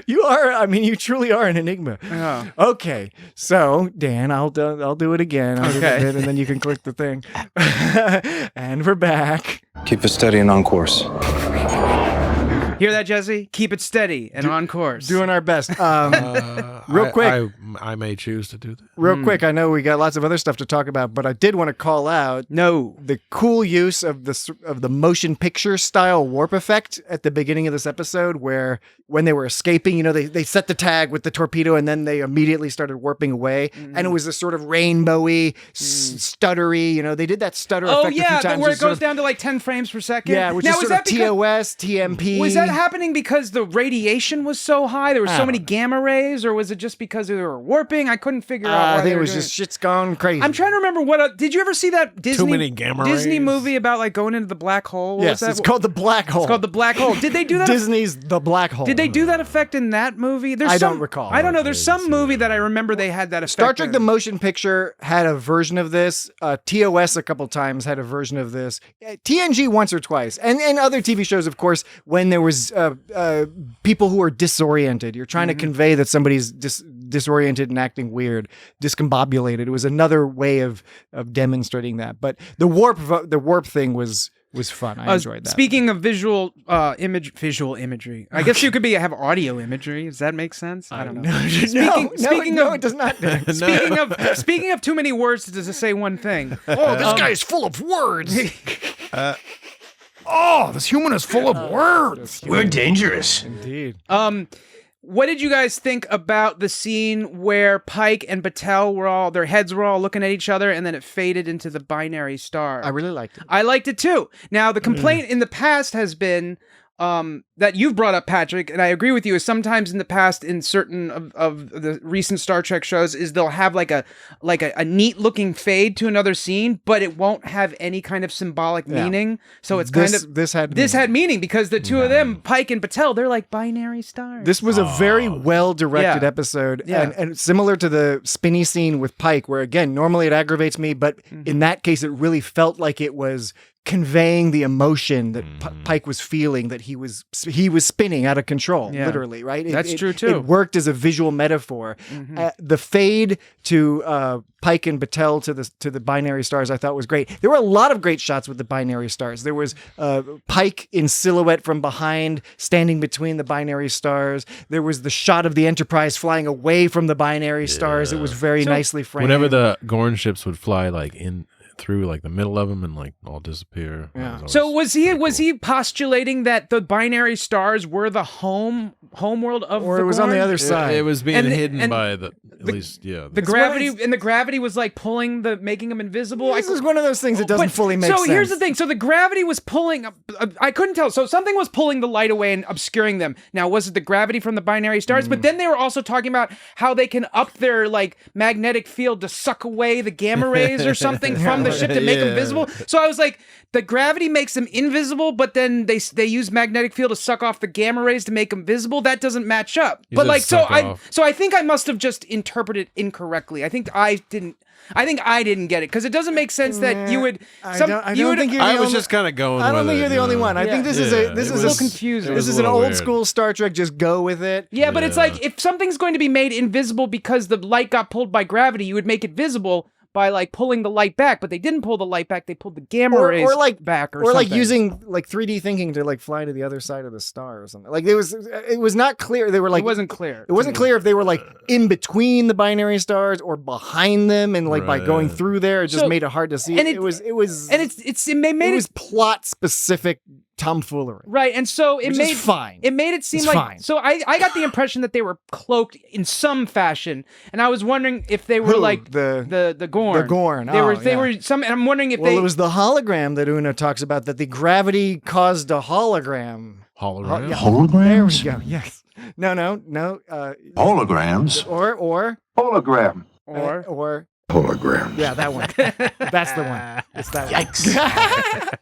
You are. I mean, you truly are an enigma. Oh. Okay, so Dan, I'll do it again. I'll do the bit, and then you can click the thing. And we're back. Keep it steady and on course. Hear that, Jesse? Keep it steady and on course. Doing our best. Real quick. I may choose to do that. Real quick, I know we got lots of other stuff to talk about, but I did want to call out the cool use of the motion picture style warp effect at the beginning of this episode, where when they were escaping, they set the tag with the torpedo and then they immediately started warping away, and it was this sort of rainbowy, stuttery. They did that stutter effect a few times. Where it goes down to like 10 frames per second. Yeah, which is sort of TOS, TMP. Was that happening because the radiation was so high? There were so many gamma rays, or was it just because they were warping? I couldn't figure out. I think it was just shit's gone crazy. I'm trying to remember what. Did you ever see that Disney? Too many gamma Disney rays. movie about like going into the black hole? Yes, it's called The Black Hole. It's called The Black Hole. Did they do that? Disney's The Black Hole. Did they do that effect in that movie? I don't recall. I don't know. There's some movie that I remember they had that effect. Star Trek: in. The Motion Picture had a version of this. TOS a couple times had a version of this. TNG once or twice, and other TV shows, of course, when there was people who are disoriented. You're trying to convey that somebody's disoriented and acting weird, discombobulated. It was another way of demonstrating that. But the warp thing was fun. I enjoyed that. Speaking of visual imagery, I guess you could have audio imagery. Does that make sense? I don't know. No, it does not. Speaking of too many words to say one thing. Oh, this guy is full of words. Oh, this human is full of words. We're dangerous. Indeed. What did you guys think about the scene where Pike and Battelle their heads were all looking at each other, and then it faded into the binary star? I really liked it. I liked it too. Now, the complaint in the past has been that you've brought up, Patrick, and I agree with you, is sometimes in the past in certain of the recent Star Trek shows is they'll have like a neat looking fade to another scene, but it won't have any kind of symbolic meaning. So it's this had meaning because the two of them, Pike and Patel, they're like binary stars. This was a very well directed episode, and similar to the spinny scene with Pike, where again normally it aggravates me, but in that case it really felt like it was conveying the emotion that Pike was feeling, that he was spinning out of control, literally, right? That's true too. It worked as a visual metaphor. The fade to Pike and Batel to the binary stars I thought was great. There were a lot of great shots with the binary stars. There was Pike in silhouette from behind, standing between the binary stars. There was the shot of the Enterprise flying away from the binary stars. It was very nicely framed. Whenever the Gorn ships would fly like in through like the middle of them and like all disappear. So was he postulating that the binary stars were the home world of or the it was Gorn? on the other side? It was being hidden by the gravity, and the gravity was like making them invisible. This is one of those things that doesn't fully make sense. So here's the thing. So the gravity was pulling. I couldn't tell. So something was pulling the light away and obscuring them. Now was it the gravity from the binary stars? But then they were also talking about how they can up their like magnetic field to suck away the gamma rays or something from the ship to make them visible. So I was like, the gravity makes them invisible, but then they use magnetic field to suck off the gamma rays to make them visible. That doesn't match up. But like, so I think I must have just interpreted incorrectly. I think I didn't get it because it doesn't make sense that you would. I was just kind of going. I don't with think you're the only one. I think this is so confusing. This is an old school Star Trek. Just go with it. Yeah, but it's like if something's going to be made invisible because the light got pulled by gravity, you would make it visible by like pulling the light back, but they didn't pull the light back. They pulled the gamma rays back, or something. Like using like 3D thinking to like fly to the other side of the star or something. Like it was not clear. They were like it wasn't clear. It wasn't clear if they were like in between the binary stars or behind them, and like by going through there, it just made it hard to see. And it was plot specific tomfoolery. Right, and so it made it seem like fine. So I got the impression that they were cloaked in some fashion, and I was wondering if they were like the Gorn. The Gorn. They were some, and I'm wondering if it was the hologram that Una talks about, that the gravity caused a hologram. Holograms? There we go. Yes. No. Holograms? Or Hologram. Or Hologram. Yeah, that one. That's the one. It's that Yikes.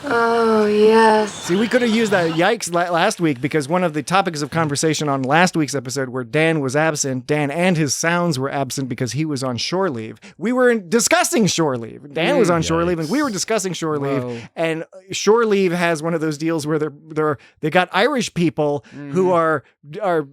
Oh, yes. See, we could have used that yikes last week because one of the topics of conversation on last week's episode where Dan was absent, Dan and his sounds were absent because he was on shore leave. We were discussing shore leave. Dan was on shore leave and we were discussing shore leave. And shore leave has one of those deals where they got Irish people who are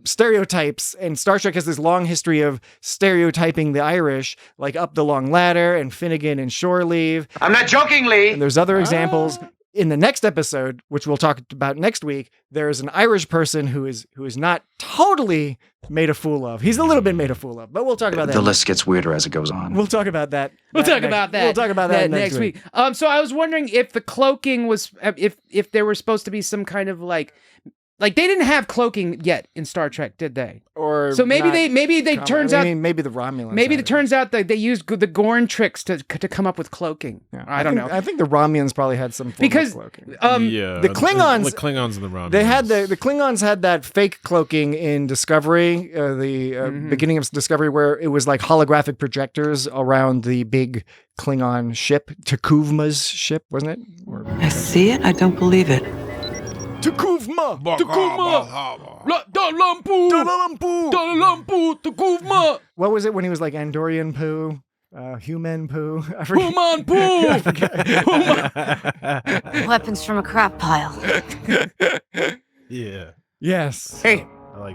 stereotypes, and Star Trek has this long history of stereotyping the Irish, like Up the Long Ladder and Finnegan and shore leave. I'm not joking, Lee. And there's other examples. In the next episode, which we'll talk about next week, there's an Irish person who is not totally made a fool of. He's a little bit made a fool of, but we'll talk about that. The list gets weirder as it goes on. We'll talk about that. We'll talk about that next week. So I was wondering if the cloaking was if there were supposed to be some kind of like they didn't have cloaking yet in Star Trek, did they? Or so maybe they turns out maybe the Romulans. Maybe it turns out that they used the Gorn tricks to come up with cloaking. Yeah. I don't know. I think the Romulans probably had some form of cloaking. The Klingons, the Klingons and the Romulans. They had the Klingons had that fake cloaking in Discovery, beginning of Discovery, where it was like holographic projectors around the big Klingon ship, Takuvma's ship, wasn't it? I see it. I don't believe it. Takuvma! Takuvma! What was it when he was like Andorian poo? Human poo? Human poo! Weapons from a crap pile. Yeah. Yes. Hey,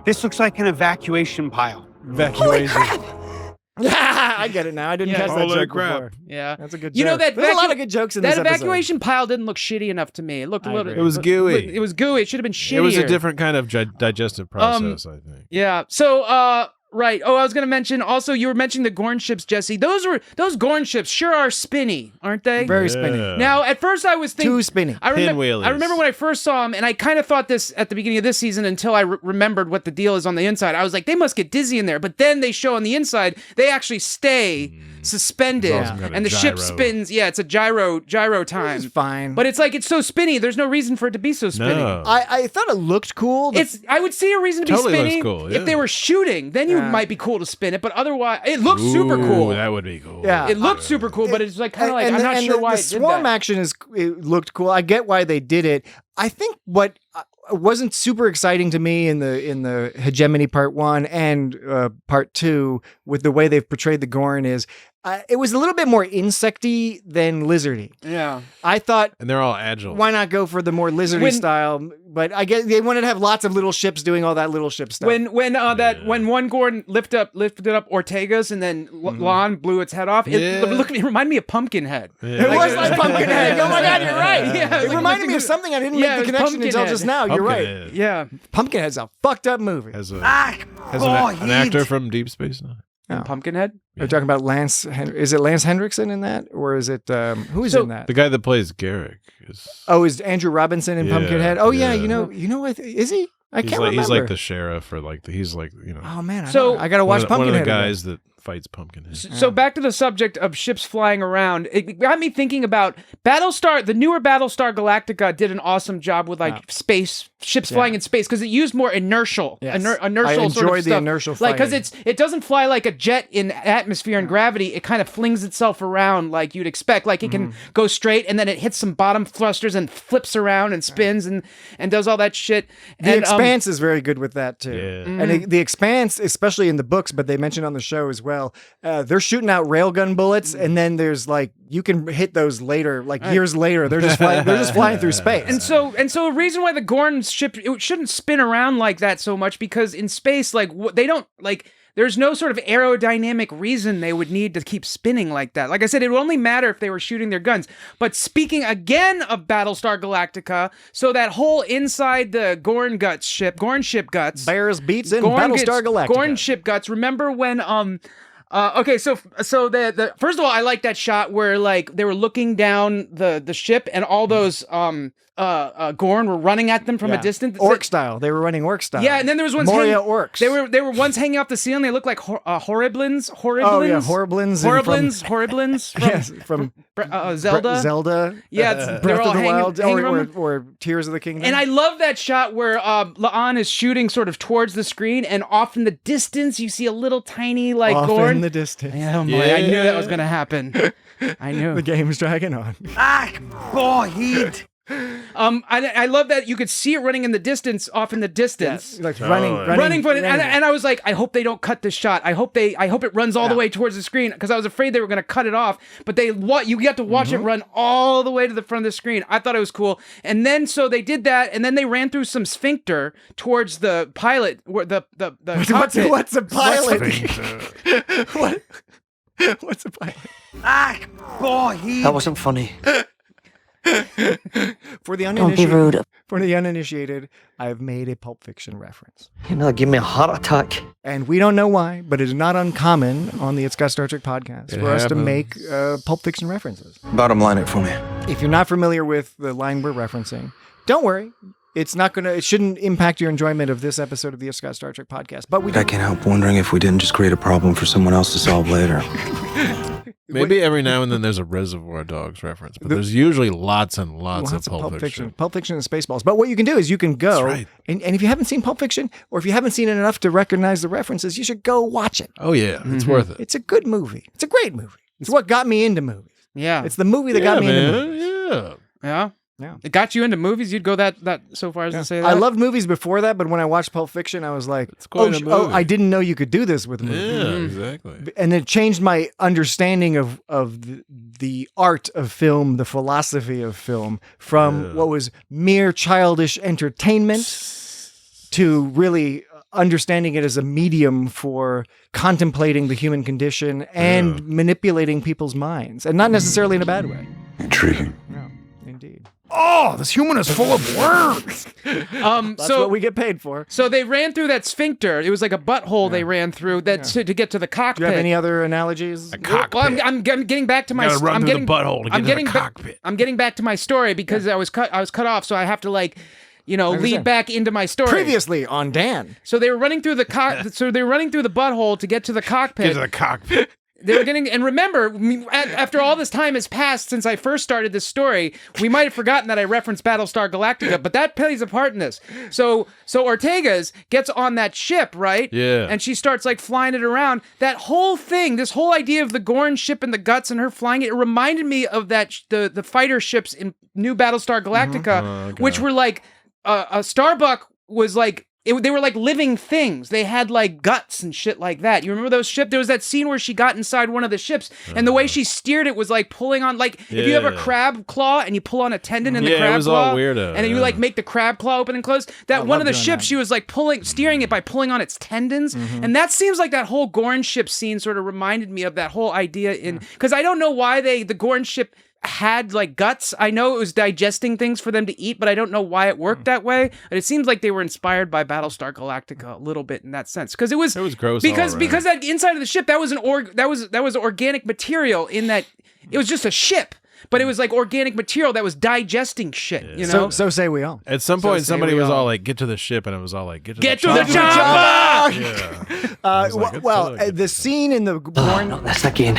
this looks like an evacuation pile. Evacuation. I get it now. I didn't catch that joke before. Yeah, that's a good joke. You know that there's a lot of good jokes in this episode. That evacuation pile didn't look shitty enough to me. It looked a little. It was gooey. It was gooey. It should have been shittier. It was a different kind of digestive process, I think. Yeah. So, right. Oh, I was going to mention also, you were mentioning the Gorn ships, Jesse. Those Gorn ships sure are spinny, aren't they? Very spinny. Now, at first I was thinking... Too spinny. I remember when I first saw them, and I kind of thought this at the beginning of this season until I remembered what the deal is on the inside. I was like, they must get dizzy in there. But then they show on the inside, they actually stay suspended, It's some kind of and the ship gyro. spins. Yeah, it's a gyro time. It's fine. But it's like it's so spinny. There's no reason for it to be so spinny. No. I thought it looked cool. I would see a reason to Totally be looks spinny cool, yeah. if they were shooting. Then you might be cool to spin it. But otherwise, it looks super Ooh, cool. That would be cool. Yeah. It looked super cool, but it's like kind of like I'm not sure why the it did swarm that. action it looked cool. I get why they did it. I think what wasn't super exciting to me in the Hegemony Part 1 and Part 2 with the way they've portrayed the Gorn is it was a little bit more insecty than lizardy. Yeah. I thought, And they're all agile. why not go for the more lizardy style? But I guess they wanted to have lots of little ships doing all that little ship stuff. When one Gorn lifted up Ortega's and then Lon blew its head off, it reminded me of Pumpkinhead. It was like Pumpkinhead. Oh my God, you're right. Yeah, it reminded me of something I didn't make the connection until just now. You're right. Pumpkinhead. Yeah. Pumpkinhead's a fucked up movie. Has an actor from Deep Space Nine. Oh. Pumpkinhead? Are you talking about Lance? Is it Lance Hendrickson in that, or is it who's in that? The guy that plays Garrick is Andrew Robinson in Pumpkinhead? Oh yeah, you know, is he? I can't remember. He's like the sheriff, or he's like Oh man, So- I gotta watch Pumpkinhead. One of the again. guys that fights Pumpkinhead. So back to the subject of ships flying around. It got me thinking about Battlestar. The newer Battlestar Galactica did an awesome job with space ships flying in space because it used more inertial, Yes. inertial I sort of enjoyed the stuff. inertial because fighting. it doesn't fly like a jet in atmosphere and gravity. It kind of flings itself around like you'd expect. Like it can go straight and then it hits some bottom thrusters and flips around and spins and does all that shit. The Expanse is very good with that too. Yeah. And the Expanse, especially in the books, but they mentioned on the show as well, they're shooting out railgun bullets, and then there's you can hit those later, years later. They're just flying. They're just flying through space. And so a reason why the Gorn ship it shouldn't spin around like that so much because in space they don't there's no sort of aerodynamic reason they would need to keep spinning like that. Like I said, it would only matter if they were shooting their guns. But speaking again of Battlestar Galactica, so that whole inside the Gorn ship guts, Bears beats in Battlestar Galactica. Gorn ship guts. Remember when okay, so the first of all, I like that shot where they were looking down the ship and all those Gorn were running at them from a distance. Orc style. They were running orc style. Yeah, and then there was ones Moria orcs. They were ones hanging off the ceiling. They looked like horriblins. Oh yeah, horriblins. Horriblins. Yes, from Zelda. Zelda. Yeah, Breath they're all of the hanging, Wild, hanging or Tears of the Kingdom. And I love that shot where La'an is shooting sort of towards the screen, and off in the distance you see a little tiny off Gorn. in the distance. Oh boy, I knew that was gonna happen. I knew. The game's dragging on. I love that you could see it running in the distance, off in the distance. Like running for it, and I was like, I hope they don't cut this shot. I hope it runs all the way towards the screen because I was afraid they were going to cut it off. But you got to watch it run all the way to the front of the screen. I thought it was cool. And then so they did that, and then they ran through some sphincter towards the pilot, where the cockpit. What's a pilot? What? What's a pilot? That wasn't funny. For the Don't be rude. uninitiated, I've made a Pulp Fiction reference. You know, give me a heart attack. And we don't know why, but it is not uncommon on the It's Got Star Trek podcast for us to make Pulp Fiction references. Bottom line it for me. If you're not familiar with the line we're referencing, don't worry. It shouldn't impact your enjoyment of this episode of the It's Got Star Trek podcast. But I can't help wondering if we didn't just create a problem for someone else to solve later. Maybe every now and then there's a Reservoir Dogs reference, but there's usually lots and lots of Pulp Fiction. Pulp Fiction and Spaceballs. But what you can do is you can go, right. and if you haven't seen Pulp Fiction, or if you haven't seen it enough to recognize the references, you should go watch it. Oh yeah, it's worth it. It's a good movie. It's a great movie. It's what got me into movies. Yeah, it's the movie that got me into movies. Yeah. Yeah. It got you into movies? You'd go that so far as to say that? I loved movies before that, but when I watched Pulp Fiction, I was like, oh, I didn't know you could do this with movies. Yeah, exactly. And it changed my understanding of the art of film, the philosophy of film, from what was mere childish entertainment to really understanding it as a medium for contemplating the human condition and manipulating people's minds, and not necessarily in a bad way. Intriguing. No, indeed. Oh, this human is full of words. That's what we get paid for. So they ran through that sphincter. It was like a butthole they ran through to get to the cockpit. Do you have any other analogies? A cockpit. Well, I'm getting back to my. Gotta run through the butthole to get to the cockpit. I'm getting back to my story because I was cut off, so I have to lead back into my story. Previously on Dan. So they were running through the butthole to get to the cockpit. Get to the cockpit. They were getting, and remember, after all this time has passed since I first started this story, we might have forgotten that I referenced Battlestar Galactica, but that plays a part in this. So Ortega's gets on that ship, right? Yeah. And she starts like flying it around. That whole thing, this whole idea of the Gorn ship and the guts and her flying it reminded me of that the fighter ships in New Battlestar Galactica, which were like a Starbuck was like. They were like living things. They had like guts and shit like that. You remember those ships? There was that scene where she got inside one of the ships, and the way she steered it was like pulling on, like if you have a crab claw and you pull on a tendon in the crab it was claw, all weirdo, and then you like make the crab claw open and close. That one of the ships, that. she was like steering it by pulling on its tendons, and that seems like that whole Gorn ship scene sort of reminded me of that whole idea because I don't know why the Gorn ship had like guts. I know it was digesting things for them to eat, but I don't know why it worked that way. And it seems like they were inspired by Battlestar Galactica a little bit in that sense, because it was gross because all around. because that inside of the ship that was organic material in that it was just a ship. But it was like organic material that was digesting shit, you know? So say we all. At some point, somebody was all like, get to the ship, and it was all like, get to the chopper! Yeah. The scene in the Gorn... no, that's not gain.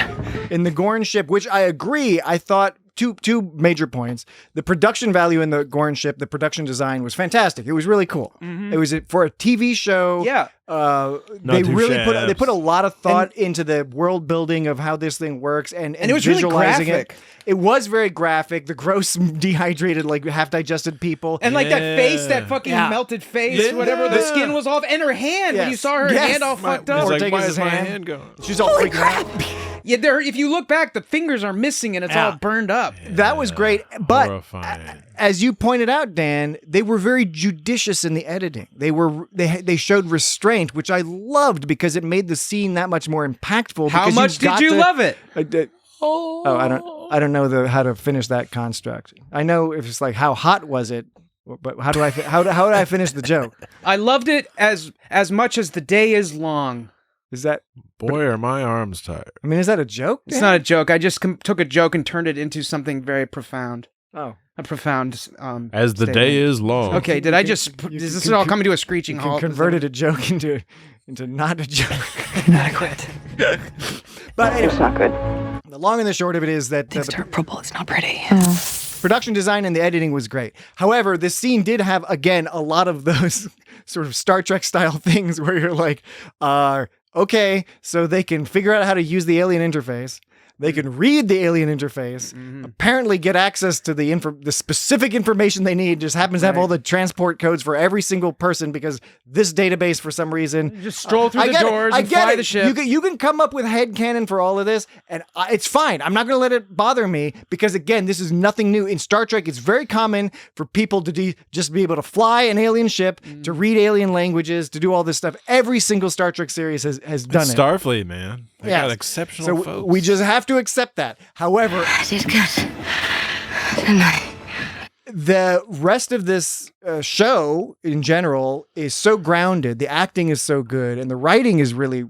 In the Gorn ship, which I agree, I thought... Two major points. The production value in the Gorn ship, the production design was fantastic. It was really cool. It was for a TV show. Yeah. They really put a lot of thought into the world building of how this thing works and it was really visualizing graphic. It was very graphic. The gross, dehydrated, like half digested people, and like that face, that fucking melted face, whatever. The skin was off, and her hand. When you saw her hand all fucked up. Ortega's hand going. She's all freaking out. Yeah, if you look back, the fingers are missing and it's all burned up. That was great, but Horrifying. as you pointed out, Dan, they were very judicious in the editing. They showed restraint, which I loved because it made the scene that much more impactful. How much did you love it? I don't know how to finish that construct. I know if it's like how hot was it, but how do I finish the joke? I loved it as much as the day is long. Is that boy? Are my arms tired? I mean, is that a joke? It's not a joke. I just took a joke and turned it into something very profound. Oh, a profound. As the statement. day is long. Okay, did I just? Is this all coming to a screeching halt? Converted a joke into not a joke. Inadequate. But anyway, It's not good. the long and the short of it is that Things turn purple. It's not pretty. production design and the editing was great. However, this scene did have, again, a lot of those sort of Star Trek style things where you're like, okay, so they can figure out how to use the alien interface. They can read the alien interface, apparently get access to the specific information they need, just happens to have all the transport codes for every single person because this database, for some reason... Just stroll through the doors and fly the ship. You can come up with headcanon for all of this, and it's fine. I'm not going to let it bother me because, again, this is nothing new. In Star Trek, it's very common for people to just be able to fly an alien ship, to read alien languages, to do all this stuff. Every single Star Trek series has done it. Starfleet, man. They got exceptional folks. We just have to accept that. However, the rest of this show in general is so grounded, the acting is so good, and the writing is really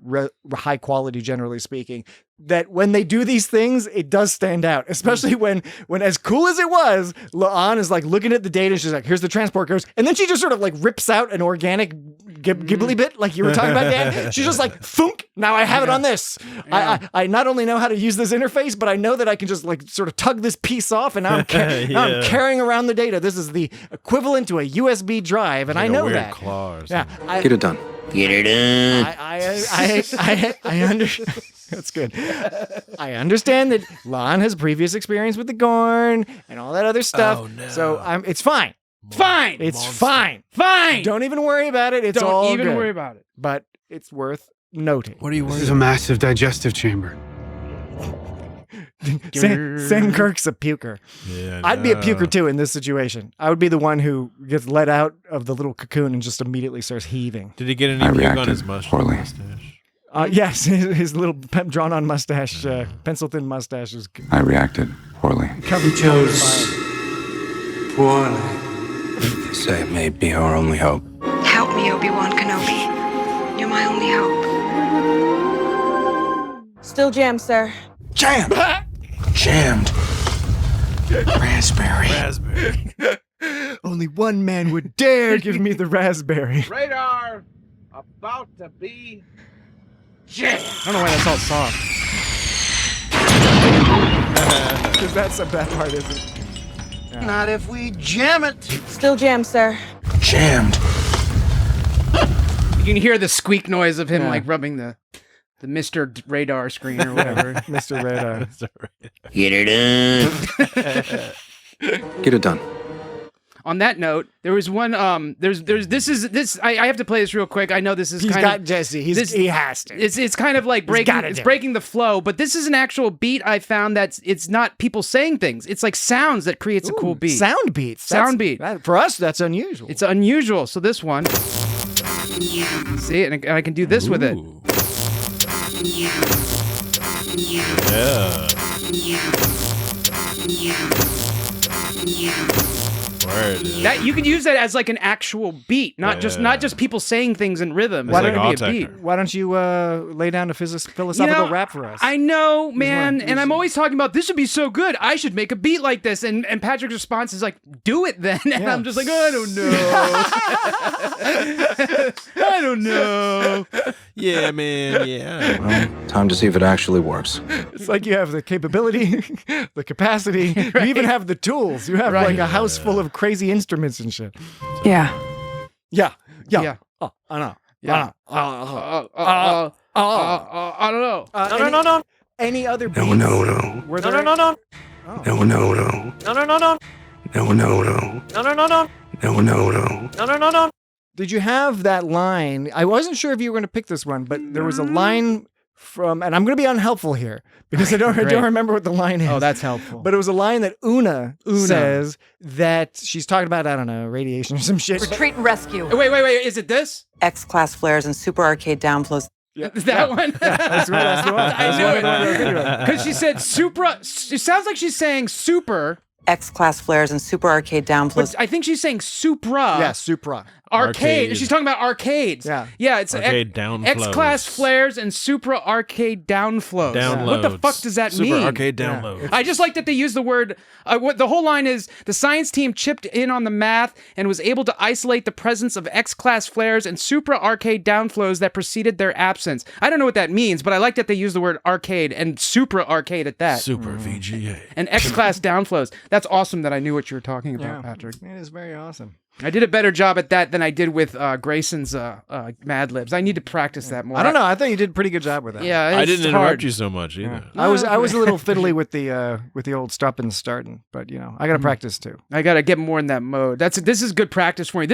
high quality, generally speaking, that when they do these things, it does stand out, especially when as cool as it was, La'an is like looking at the data, she's like, here's the transport codes, and then she just sort of like rips out an organic gibbly bit, like you were talking about, Dan. She's just like, thunk, now I have it on this. Yeah. I not only know how to use this interface, but I know that I can just like sort of tug this piece off, and now I'm carrying around the data. This is the equivalent to a USB drive, and I know that. Claw or something. Get it done. Get it done. I understand. That's good. I understand that Lon has previous experience with the Gorn and all that other stuff. Oh, no. So it's fine. Fine. It's fine. Fine. Don't even worry about it. It's all Don't even good. worry about it. But it's worth noting. What are you This worried is a massive digestive chamber. Sam Kirk's a puker. Yeah, I'd be a puker too in this situation. I would be the one who gets let out of the little cocoon and just immediately starts heaving. Did he get any I puke on reacted his poorly. Yes, his little drawn-on mustache, pencil-thin mustache is. I reacted poorly. Covered chose poorly. Say it may be our only hope. Help me, Obi-Wan Kenobi. You're my only hope. Still jammed, sir. Jammed. Jammed. Raspberry. Only one man would dare give me the raspberry. Radar about to be jammed. I don't know why that's all soft. Because that's that part, isn't it? Not if we jam it. Still jammed, sir. Jammed. You can hear the squeak noise of him like rubbing the Mr. Radar screen or whatever. Mr. Radar. Get her done. Get it done. On that note, there was one. This. I have to play this real quick. I know this is. He's kind got of, Jesse. He has to. It's kind of like breaking the flow. But this is an actual beat I found it's not people saying things. It's like sounds that creates a cool beat. Sound beats. For us, that's unusual. It's unusual. So this one. See, and I can do this with it. That you could use that as like an actual beat, not just people saying things in rhythm. Why It's don't be a beat? Why don't you lay down a philosophical rap for us? I know, man, and I'm always talking about this would be so good. I should make a beat like this, and Patrick's response is like, "Do it then," and I'm just like, "I don't know, I don't know." Yeah, man. Yeah. Well, time to see if it actually works. It's like you have the capability, the capacity. You even have the tools. You have like a house full of crazy instruments and shit. Yeah. Yeah. Oh, I know. Yeah. I don't know. No. Any other beats? No. Were there No. No. No. Did you have that line? I wasn't sure if you were going to pick this one, but there was a line from, and I'm going to be unhelpful here because I don't remember what the line is. Oh, that's helpful. But it was a line that Una says that she's talking about, I don't know, radiation or some shit. Retreat and rescue. Wait. Is it this? X-class flares and super arcade downflows. Is that one? That's the one. I knew it. Because she said supra. It sounds like she's saying super. X-class flares and super arcade downflows. But I think she's saying supra. Yeah, supra. Arcade. She's talking about arcades. Yeah. It's arcade downflows. X-class flares and supra arcade downflows. Downloads. What the fuck does that mean? Super arcade downloads. I just like that they use the word. What the whole line is: the science team chipped in on the math and was able to isolate the presence of X-class flares and supra arcade downflows that preceded their absence. I don't know what that means, but I like that they use the word arcade and supra arcade at that. Super VGA. And X-class downflows. That's awesome that I knew what you were talking about, Patrick. It is very awesome. I did a better job at that than I did with Grayson's Mad Libs. I need to practice that more. I don't know. I thought you did a pretty good job with that. Yeah, I didn't hard. interrupt you so much either. I was a little fiddly with the old stop and starting, but I got to practice too. I got to get more in that mode. This is good practice for me.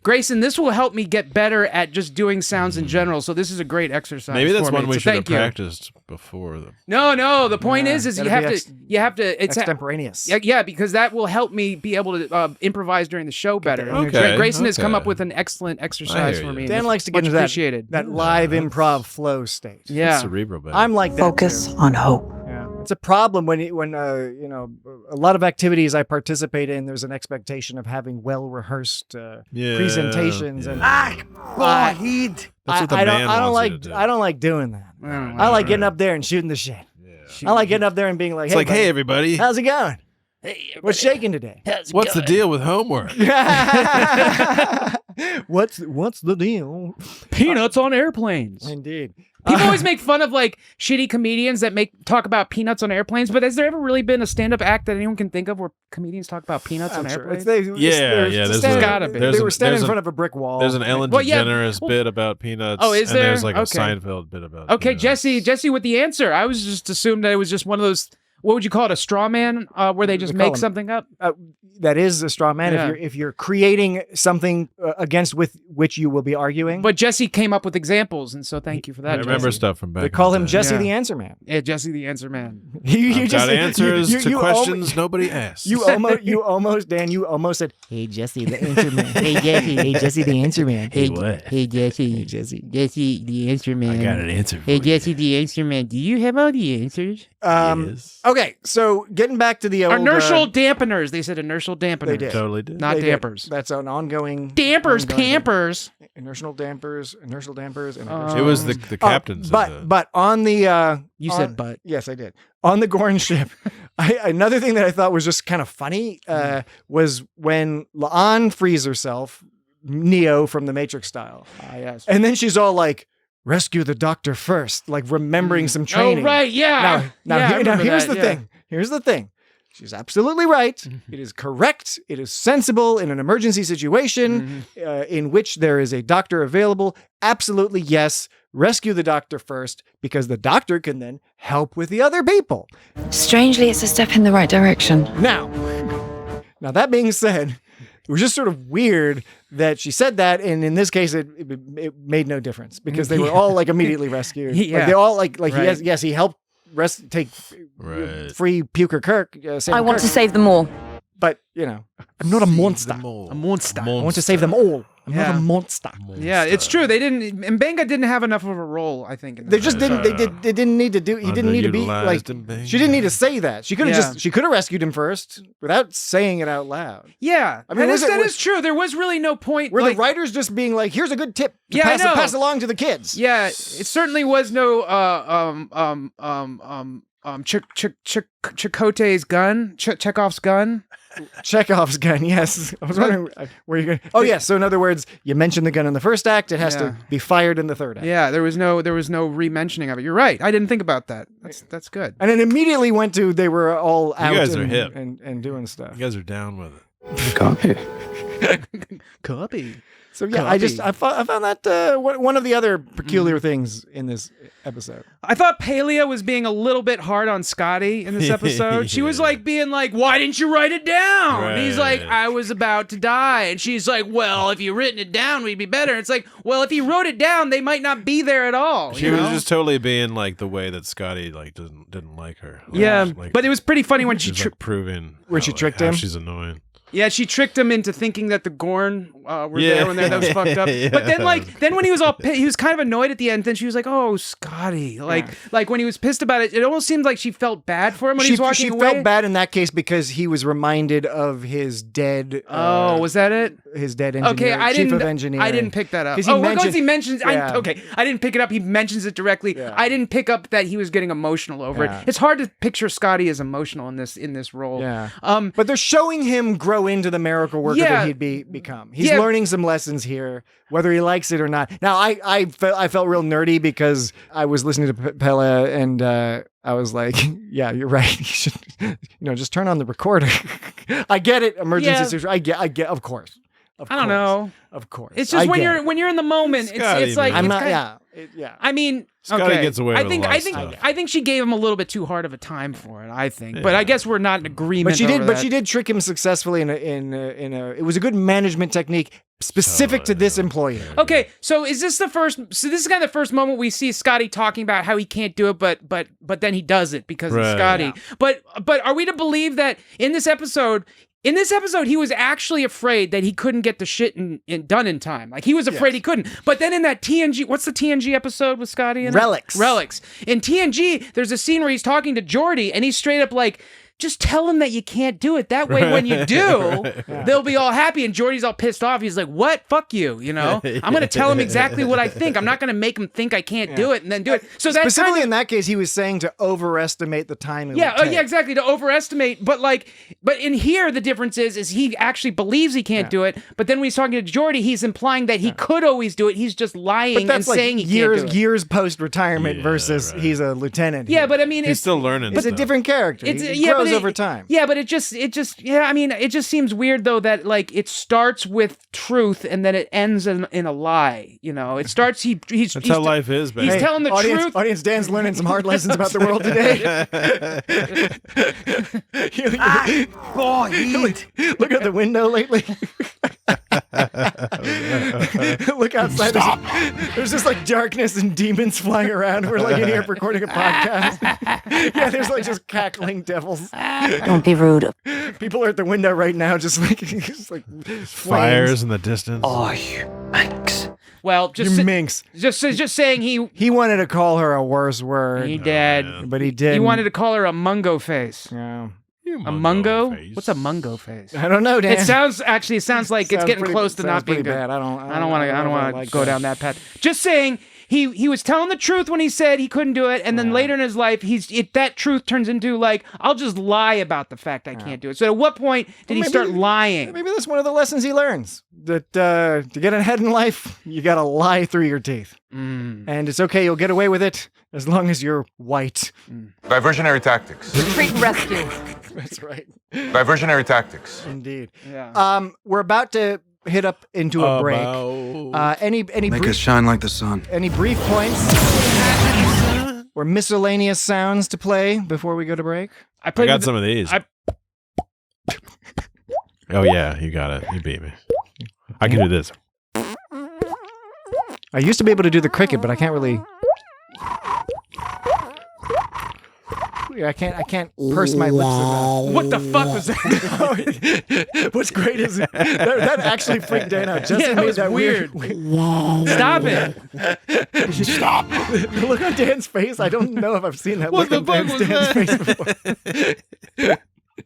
Grayson, this will help me get better at just doing sounds in general. So this is a great exercise. Maybe that's for one me. we So should have thank you. practiced before them. No. The point is you have to. It's extemporaneous. Yeah, because that will help me be able to improvise during the show better. Okay. Grayson has come up with an excellent exercise for me. Dan likes to get into that live improv flow state. Yeah, cerebral. I'm like that Focus on hope. Yeah, it's a problem when a lot of activities I participate in. There's an expectation of having well rehearsed presentations and That's what the man wants you to do. I don't like doing that. I like getting up there and shooting the shit. I like getting up there and being like, It's like, hey, everybody. how's it going? Hey, what's shaking today? What's the deal with homework? What's the deal? Peanuts on airplanes. Indeed. People always make fun of like shitty comedians that talk about peanuts on airplanes, but has there ever really been a stand-up act that anyone can think of where comedians talk about peanuts on airplanes? There's gotta be. They were standing in front of a brick wall. There's an Ellen DeGeneres bit about peanuts. Oh, is there? And there's like a Okay. Seinfeld bit about Okay, peanuts. Jesse with the answer. I was just assumed that it was just one of those. What would you call it? A straw man, where they just We call make them- something up. That is a straw man. Yeah. If you're creating something against with which you will be arguing. But Jesse came up with examples, and so thank you for that. I remember Jesse. stuff from back. They call in him the day. Jesse the Answer Man. Yeah, Jesse the Answer Man. I've got answers to you questions nobody asked. You almost said, "Hey Jesse the Answer Man." Hey Jesse the Answer Man. Hey, what? Hey Jesse. Hey Jesse. Jesse the Answer Man. I got an answer for Hey you. Jesse the Answer Man. Do you have all the answers? Yes. Okay, so getting back to the old Inertial dampeners. They said inertial dampeners. They did. Totally did. Not they did. dampers. That's an ongoing Dampers, ongoing thing. pampers. Inertial dampers. And It was the captains. But on the You said but. Yes, I did. On the Gorn ship, another thing that I thought was just kind of funny was when La'an frees herself, Neo from the Matrix style. Ah, yes. And then she's all like, rescue the doctor first, like remembering some training. Oh, right, yeah. Now here's the yeah. thing. Here's the thing. She's absolutely right. It is correct. It is sensible in an emergency situation in which there is a doctor available. Absolutely, yes. Rescue the doctor first because the doctor can then help with the other people. Strangely, it's a step in the right direction. Now that being said, it was just sort of weird that she said that, and in this case, it made no difference because they were all like immediately rescued. Yeah. Like, they all like Right. he helped take free Puker Kirk. I want to save them all. But I'm not a monster. A monster. I want to save them all. I'm Yeah. not a monster. Yeah, it's true. They didn't. Mbenga didn't have enough of a role, I think. In They this. just didn't. They didn't need to do. He didn't need to be like. Underutilized She didn't need to say that. She could have Yeah. She could have rescued him first without saying it out loud. Yeah, I mean, that is true. There was really no point. Were like, the writers just being like, "Here's a good tip to Yeah, I know. pass along to the kids"? Yeah, it certainly was no Chakotay's gun, Chekhov's gun. Chekhov's gun, yes. I was wondering where you're going. Oh, yes. So in other words, you mentioned the gun in the first act; it has to be fired in the third act. Yeah, there was no re-mentioning of it. You're right. I didn't think about that. That's good. And it immediately went to they were all out guys are and, hip. and doing stuff. You guys are down with it. Copy. Copy. So yeah, I found that one of the other peculiar things in this episode. I thought Palia was being a little bit hard on Scotty in this episode. She was like being like, "Why didn't you write it down?" And he's like, "I was about to die." And she's like, "Well, if you written it down, we'd be better." It's like, well, if he wrote it down, they might not be there at all. She was just totally being like the way that Scotty like didn't like her. Like, Yeah, like, but it was pretty funny when she like proving when she tricked him. She's annoying. Yeah, she tricked him into thinking that the Gorn were there when that was fucked up. Yeah. But then when he was he was kind of annoyed at the end. Then she was like, "Oh, Scotty!" Like when he was pissed about it, it almost seemed like she felt bad for him when he was walking away. She felt bad in that case because he was reminded of his dead. Was that it? His dead engineer. Okay, chief of engineering. I didn't pick that up. Because he mentions. Yeah. I didn't pick it up. He mentions it directly. Yeah. I didn't pick up that he was getting emotional over Yeah. it. It's hard to picture Scotty as emotional in this role. Yeah. But they're showing him grow into the miracle worker that he'd become. He's learning some lessons here, whether he likes it or not. Now, I felt real nerdy because I was listening to Pella and I was like, yeah, you're right. You should, just turn on the recorder. I get it. Emergency situation. I get, of course. I don't know. Of course. It's just when you're in the moment, it's like I'm it's not. Kinda, Yeah. I mean, Scotty gets away with I think a lot of stuff. I think she gave him a little bit too hard of a time for it. I think, but I guess we're not in agreement. But she did. over But that. she did trick him successfully in a. It was a good management technique specific to this employee. Okay, so is this the first? So this is kind of the first moment we see Scotty talking about how he can't do it, but then he does it because of Scotty. Yeah. But are we to believe that in this episode? In this episode, he was actually afraid that he couldn't get the shit done in time. Like, he was afraid he couldn't. But then in that TNG, what's the TNG episode with Scotty in it? Relics. In TNG, there's a scene where he's talking to Geordi, and he's straight up like, just tell him that you can't do it. That way, when you do, they'll be all happy. And Geordi's all pissed off. He's like, what? Fuck you, I'm going to tell him exactly what I think. I'm not going to make him think I can't do it and then do it. So that's specifically in that case, he was saying to overestimate the time it would take. yeah, exactly, to overestimate. But in here, the difference is he actually believes he can't do it. But then when he's talking to Geordi, he's implying that he could always do it. He's just lying and saying he can't do it. Years post-retirement versus he's a lieutenant. Yeah, but I mean, he's still learning. It's a different character. He grows over time. Yeah, but it just seems weird though that like it starts with truth and then it ends in a lie. It starts he's how life is, baby. He's telling the truth. Audience, Dan's learning some hard lessons about the world today. Look out the window lately. Look outside. There's just like darkness and demons flying around. We're like in here recording a podcast. Yeah, there's like just cackling devils. Don't be rude. People are at the window right now, just like fires in the distance. Oh, you minx. Well, you minx. Just saying he wanted to call her a worse word. He did, but he did. He wanted to call her a mungo face. Yeah. A mungo? What's a mungo face? I don't know, Dan. It sounds like it's getting close to not being pretty good. bad. I don't want to go down that path. Just saying, he was telling the truth when he said he couldn't do it, and then later in his life, that truth turns into like, I'll just lie about the fact I can't do it. So at what point did he start lying? Maybe that's one of the lessons he learns, that to get ahead in life, you gotta lie through your teeth. And it's okay, you'll get away with it as long as you're white. Diversionary tactics. Retreat and rescue. That's right. Diversionary tactics. Indeed. Yeah. We're about to hit up into a break. Any Make brief, us shine like the sun. any brief points or miscellaneous sounds to play before we go to break? I got some of these. Oh yeah, you got it. You beat me. I can do this. I used to be able to do the cricket, but I can't really. I can't purse my lips enough. What the fuck was that? What's great is that actually freaked Dan out. Jesse that made was that weird. Stop it. Stop. The look on Dan's face, I don't know if I've seen that look on Dan's face before.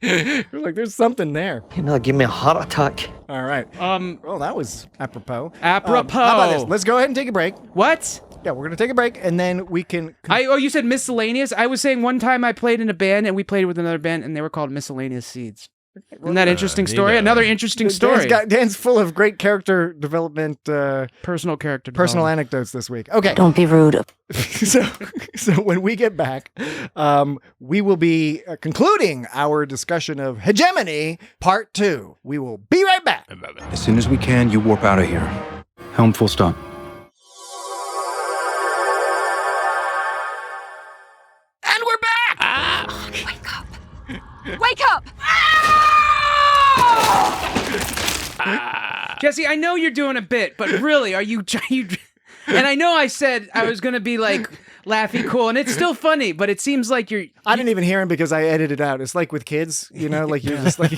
You're like, there's something there. You know, give me a heart attack. All right. Oh, that was apropos. Apropos. How about this? Let's go ahead and take a break. What? Yeah, we're gonna take a break, and then we can. You said miscellaneous? I was saying one time I played in a band, and we played with another band, and they were called Miscellaneous Seeds. Isn't that interesting story? Another interesting story. Dan's full of great character development, personal character, personal anecdotes this week. Okay, Don't be rude. so when we get back, we will be concluding our discussion of Hegemony Part 2. We will be right back. As soon as we can, you warp out of here. Helm full stop. And we're back! Wake up. Wake up! Jesse, I know you're doing a bit, but really, are you? And I know I said I was gonna be like laughy cool, and it's still funny, but it seems like you're. I didn't even hear him because I edited it out. It's like with kids, you know, like you're just like.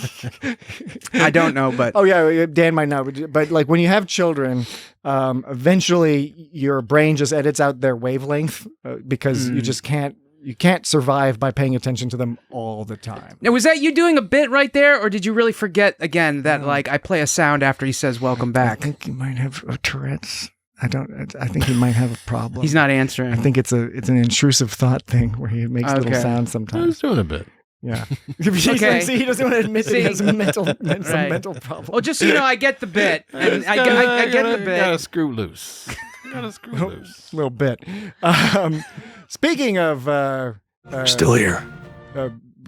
I don't know, but oh yeah, Dan might know, but like when you have children, eventually your brain just edits out their wavelength because you just can't. You can't survive by paying attention to them all the time. Now, was that you doing a bit right there, or did you really forget again that like I play a sound after he says "Welcome back"? I think he might have Tourette's. I think he might have a problem. He's not answering. I think it's an intrusive thought thing where he makes little sounds sometimes. I was doing a bit. Yeah. Okay. See, he doesn't want to admit that he has some mental problem. Well, just so you know, I get the bit. And I get the bit. Gotta screw loose. Gotta screw loose. A little bit. Speaking of Still here.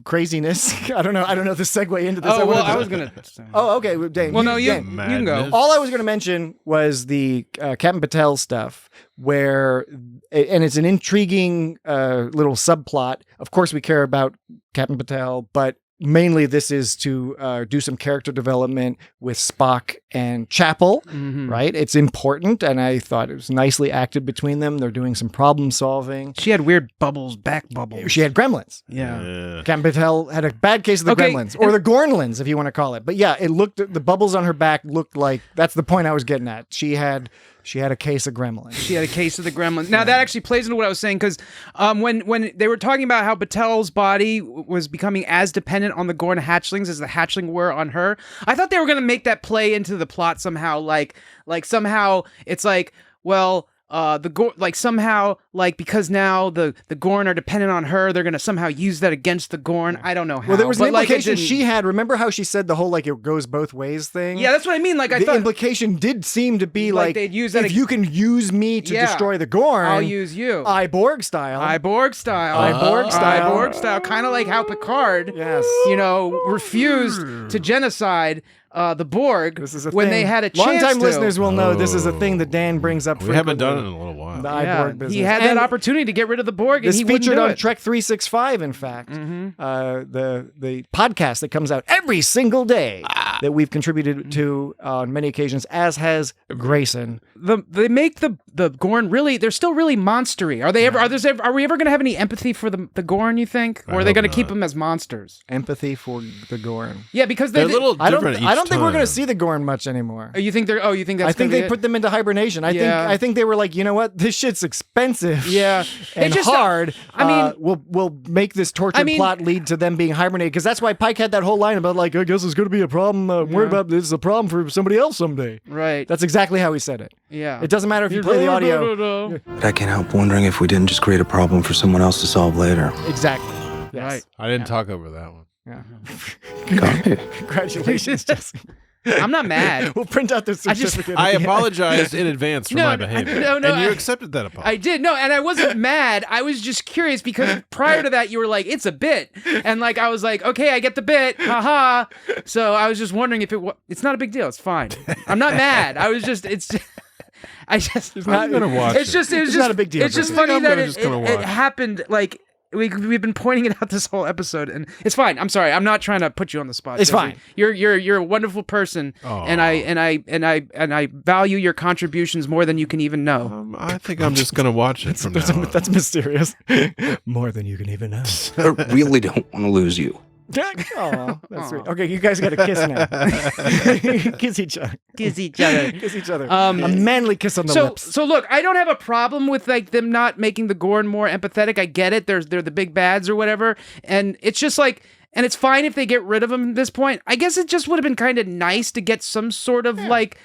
Craziness. I don't know the segue into this. Oh, well, I was gonna. Oh, okay. Dan, Well, no, you Dan. can go. All I was going to mention was the Captain Patel stuff, where, and it's an intriguing little subplot. Of course, we care about Captain Patel, but mainly this is to do some character development with Spock and Chapel, right? It's important, and I thought it was nicely acted between them. They're doing some problem solving. She had weird bubbles, back bubbles. She had gremlins. Yeah. Captain Patel had a bad case of the gremlins, or the Gornlins, if you want to call it. But yeah, the bubbles on her back looked like, that's the point I was getting at. She had a case of gremlins. She had a case of the gremlins. Now that actually plays into what I was saying, because when they were talking about how Patel's body was becoming as dependent on the Gorn hatchlings as the hatchling were on her, I thought they were going to make that play into the plot somehow. Like somehow it's like, well, the Gorn, like somehow, like because now the Gorn are dependent on her, they're gonna somehow use that against the Gorn. I don't know how. Well, there was an but, implication she had. Remember how she said the whole like it goes both ways thing? Yeah, that's what I mean. Like I the thought implication did seem to be like they'd use that if you can use me to destroy the Gorn, I'll use you. Borg style. Borg style. Kind of like how Picard, refused to genocide the Borg when they had a chance. Longtime listeners will know this is a thing that Dan brings up. We haven't done it in a little while. The Borg business. He had that opportunity to get rid of the Borg, and this he wouldn't featured do on it. Trek 365. In fact, the podcast that comes out every single day that we've contributed to on many occasions, as has Grayson. They make the Gorn really. They're still really monstery. Are they ever? Are we ever going to have any empathy for the Gorn? You think, or are they going to keep them as monsters? Empathy for the Gorn. Yeah, because they're a little different. don't think we're going to time. see the Gorn much anymore. Oh, you think they're? Oh, you think that's? I think gonna be they it? put them into hibernation. I think they were like, you know what, this shit's expensive. Yeah, and It just- hard. I mean- we'll make this tortured plot lead to them being hibernated because that's why Pike had that whole line about like, I guess it's going to be a problem. I'm worried about this is a problem for somebody else someday. Right. That's exactly how he said it. Yeah. It doesn't matter if you play the audio. But I can't help wondering if we didn't just create a problem for someone else to solve later. Exactly. Yes. Right. I didn't talk over that one. Yeah. Copy. Congratulations, Jesse. I'm not mad. We'll print out the certificate. I apologized in advance for my behavior. and you accepted that apology. I did. No, and I wasn't mad. I was just curious because prior to that, you were like, it's a bit. And like, I was like, okay, I get the bit. Haha. So I was just wondering if it's not a big deal. It's fine. I'm not mad. I was just, I just, I'm gonna watch it's just, it was It's just not a big deal, It's just Brendan. funny that just gonna it watch. happened like, we've been pointing it out this whole episode, and it's fine. I'm sorry. I'm not trying to put you on the spot. It's Jesse. fine. You're a wonderful person, and I value your contributions more than you can even know. I think I'm just gonna watch it from now on. That's mysterious. More than you can even know. I really don't want to lose you. Oh, that's sweet. Okay, you guys got to kiss now. Kiss each other. Kiss each other. Kiss each other. A manly kiss on the lips. So look, I don't have a problem with like them not making the Gorn more empathetic. I get it. They're the big bads or whatever, and it's just like, and it's fine if they get rid of them at this point. I guess it just would have been kind of nice to get some sort of like.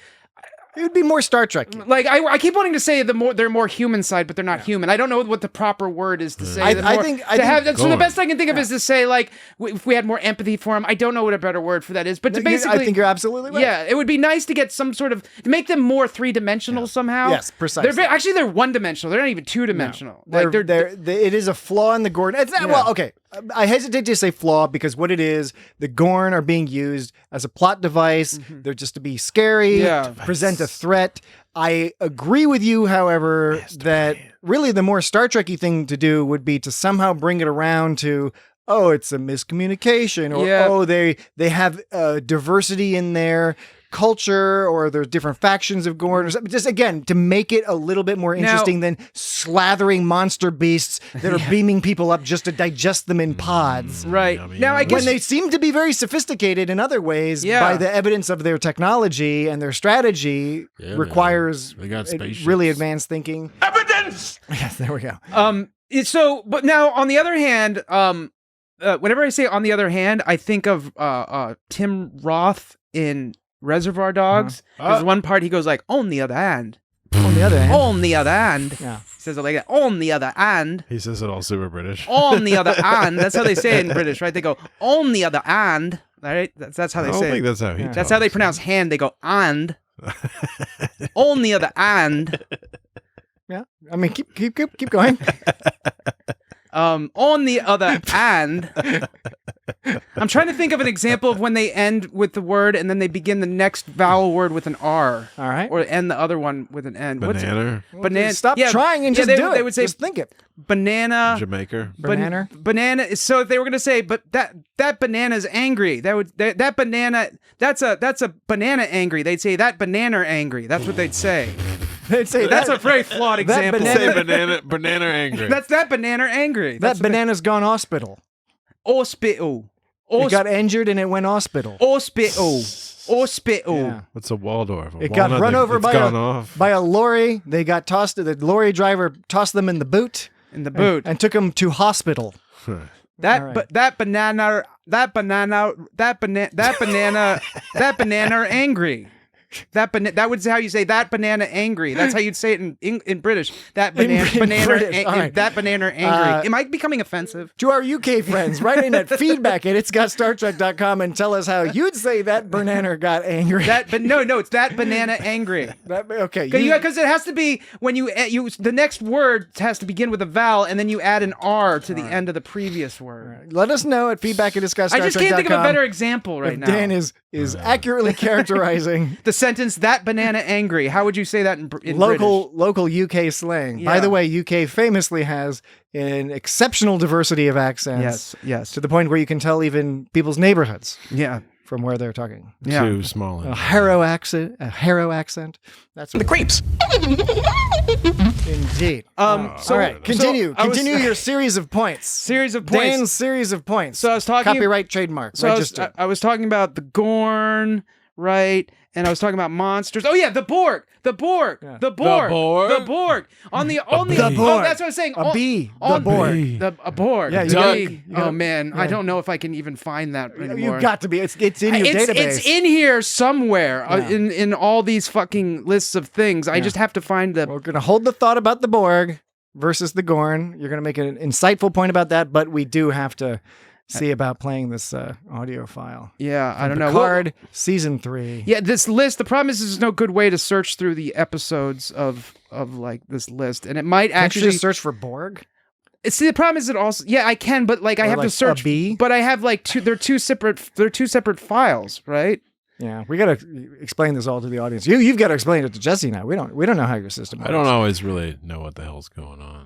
It would be more Star Trek. Like I keep wanting to say they're more human side, but they're not human. I don't know what the proper word is to say. I think so the best I can think of is to say like if we had more empathy for him. I don't know what a better word for that is, but to basically, I think you're absolutely right. Yeah, it would be nice to get some sort of to make them more 3-dimensional somehow. Yes, precisely. They're 1-dimensional. They're not even 2-dimensional. No. It is a flaw in the Gorn. It's not, well, okay. I hesitate to say flaw because what it is, the Gorn are being used as a plot device. They're just to be scary, to present a threat. I agree with you, however, that really the more Star Trek-y thing to do would be to somehow bring it around to, oh, it's a miscommunication, or oh, they have diversity in their culture, or there's different factions of Gorn, or something. Just again to make it a little bit more interesting than slathering monster beasts that are beaming people up just to digest them in pods. Right. Yummy, Now I guess When they seem to be very sophisticated in other ways, by the evidence of their technology and their strategy, requires They got spaceships. really advanced thinking. Evidence. Yes, there we go. But now on the other hand, whenever I say on the other hand, I think of Tim Roth in Reservoir Dogs. There's one part he goes like, on the other hand. On the other hand. On the other hand. Yeah. He says it like that. On the other hand. He says it all super British. On the other hand. That's how they say it in British, right? They go, on the other hand. Right? That's how they I don't say think it. that's how he That's how they pronounce hand. They go, and. On the other hand. Yeah. I mean, keep going. On the other hand, I'm trying to think of an example of when they end with the word and then they begin the next vowel word with an R. All right. Or end the other one with an N. Banana. Banana. Stop trying and just do it. They would say just think it. banana. Jamaica. Banana. Banana. So they were going to say, but that banana's angry. That banana. That's a banana angry. They'd say that banana angry. That's what they'd say. They'd say That's a very flawed example. Say banana angry. That's that banana angry. That banana's gone hospital. Hospital. It got injured and it went hospital. Hospital. Hospital. Yeah. What's a Waldorf? It got run over by a lorry. They got tossed. The lorry driver tossed them in the boot. And took them to hospital. That banana angry. That would how you say that banana angry. That's how you'd say it in British. That banana that banana angry. Am I becoming offensive? To our UK friends, write in at feedback@itsgotstartrek.com and tell us how you'd say that banana got angry. No, it's that banana angry. Okay, because it has to be when you the next word has to begin with a vowel and then you add an R to the end of the previous word. Right. Let us know at feedback@itsgotstartrek.com. I just can't think of a better example right now. Dan is accurately characterizing the sentence "that banana angry." How would you say that in local UK slang? Yeah. By the way, UK famously has an exceptional diversity of accents. Yes. To the point where you can tell even people's neighborhoods. Yeah. From where they're talking. Yeah. Too small. A Harrow accent. That's the creeps. Indeed. All right. Continue your series of points. Dan's series of points. So I was talking copyright trademark. So I was talking about the Gorn, right? And I was talking about monsters. Oh yeah, the Borg. On the The Borg. Oh, that's what I was saying. A bee. The On Borg. a Borg. Yeah, Oh man, I don't know if I can even find that anymore. You've got to be. It's in your database. It's in here somewhere in all these fucking lists of things. I just have to find the. We're gonna hold the thought about the Borg versus the Gorn. You're gonna make an insightful point about that, but we do have to see about playing this audio file. Yeah, I don't know. Picard, season 3. Yeah, this list. The problem is there's no good way to search through the episodes of like this list, and it might Can't actually you just search for Borg. See, the problem is it also. Yeah, I can, but like I have to search. But I have like two. They're two separate files, right? Yeah, we gotta explain this all to the audience. You've got to explain it to Jesse now. We don't know how your system works. I don't always really know what the hell's going on.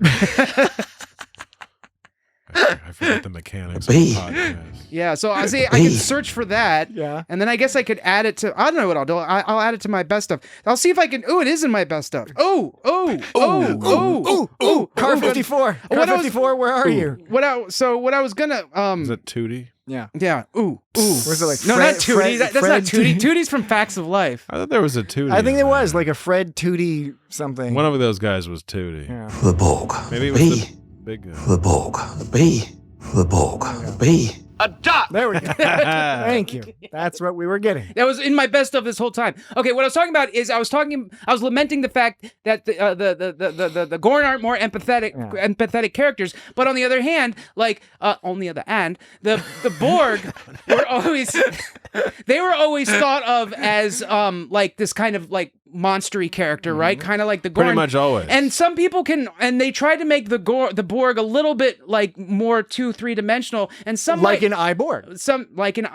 I forget the mechanics of the podcast. Yeah, so I say I can search for that. Yeah. And then I guess I could add it to. I don't know what I'll do. I'll add it to my best stuff. I'll see if I can. Oh, it is in my best stuff. Oh. Car 54. Car 54. Where are you? What I was gonna. Is it Tootie? Yeah. Where's it like? No, not Tootie. That's not Tootie. Tootie's from Facts of Life. I thought there was a Tootie. I think it was like a Fred Tootie something. One of those guys was Tootie. Yeah. The Borg. Maybe it was the big guy. The Borg. The bee. The Borg. The bee. A duck. There we go. Thank you. That's what we were getting. That was in my best of this whole time. Okay, what I was talking about is I was lamenting the fact that the Gorn aren't more empathetic characters, but on the other hand, the Borg were always they were always thought of as like this kind of like monstery character, right? Kind of like the Gorn. Pretty much always. And some people they try to make the Borg a little bit like more 2-3 dimensional, and some like an iBorg. Some like an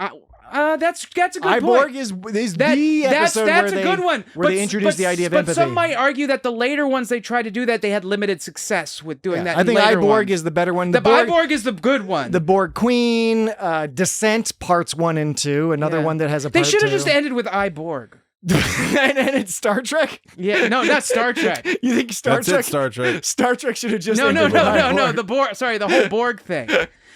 that's a good point. iBorg is the episode that's where a good one. Where they introduce the idea of empathy. But some might argue that the later ones they tried to do that, they had limited success with doing that. I think later iBorg ones. is the better one. The iBorg is the good one. The Borg Queen, Descent parts 1 and 2. Another one that has a. They part should have 2. just ended with iBorg. and it's Star Trek. Yeah, no, not Star Trek. You think Star Trek? Star Trek. Star Trek should have just no. iBorg. The Borg. Sorry, the whole Borg thing.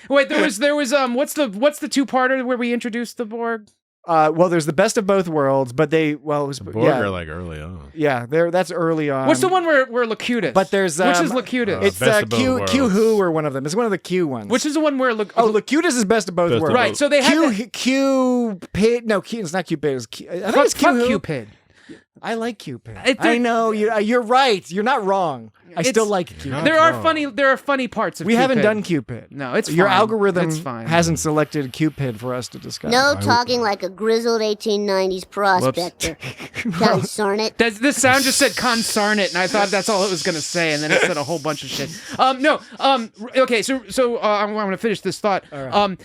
Wait, there was what's the 2-parter where we introduced the Borg? Well, there's the best of both worlds, but it was the Borg are like early on. Yeah, that's early on. What's the one where Locutus? But there's which is Locutus? It's Q Who or one of them. It's one of the Q ones. Which is the one where Locutus is best of both worlds. Right. So they had Cupid. No, it's not Cupid. I think it's Cupid. I like Cupid. I know you're right. You're not wrong. I still like Cupid. There are funny parts of we Cupid. haven't done Cupid. No, it's your fine. algorithm It's fine. hasn't selected Cupid for us to discuss. No talking like a grizzled 1890s prospector. Consarn it. This sound just said consarn it, and I thought that's all it was going to say, and then it said a whole bunch of shit. Okay, so I'm going to finish this thought. Right.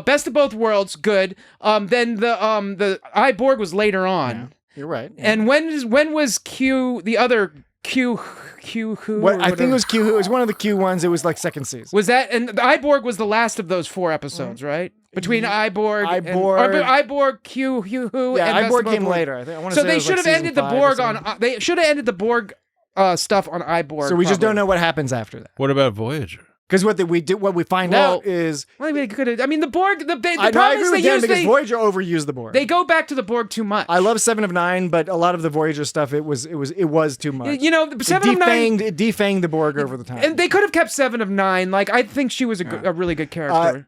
Best of both worlds, good. Then the iBorg was later on. Yeah, you're right. Yeah. And when was Q the other Q Who? I think it was Q Who. It was one of the Q ones. It was like second season. Was that, and the iBorg was the last of those 4 episodes, right? Between iBorg, iBorg, Q Who, yeah, and iBorg came later. I want to so say they should have ended the Borg on. They should have ended the Borg stuff on iBorg. So we just don't know what happens after that. What about Voyager? Because what we find out is they could have. I mean, the Borg. The problem is because Voyager overused the Borg. They go back to the Borg too much. I love 7 of 9, but a lot of the Voyager stuff it was too much. You know, 7 of 9 it defanged the Borg over the time. And they could have kept 7 of 9. Like I think she was a really good character.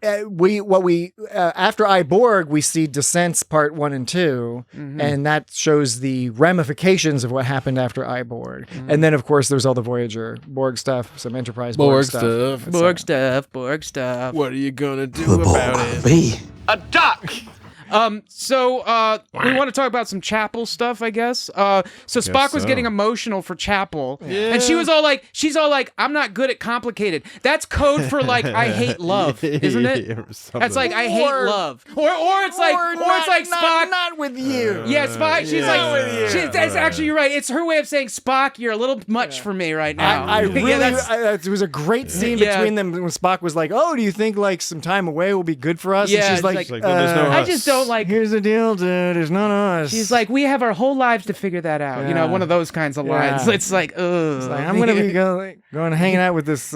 After iBorg we see Descents Part 1 and 2, and that shows the ramifications of what happened after iBorg. And then of course there's all the Voyager Borg stuff, some Enterprise Borg stuff. Borg stuff. What are you gonna do about it? A duck. So we want to talk about some Chapel stuff, I guess. So Spock was getting emotional for Chapel, and she's all like, "I'm not good at complicated." That's code for like, "I hate love," isn't it? That's like, "I hate love," or it's like Spock, not with you. Yeah, Spock. She's like, that's actually you're right. It's her way of saying, "Spock, you're a little much for me right now." It was a great scene between them when Spock was like, "Oh, do you think like some time away will be good for us?" Yeah, and she's like, "I just don't don't like. Here's the deal, dude. It's not us. She's like, we have our whole lives to figure that out. You know, one of those kinds of lines. Yeah. It's like, ugh. I'm gonna be going hanging out with this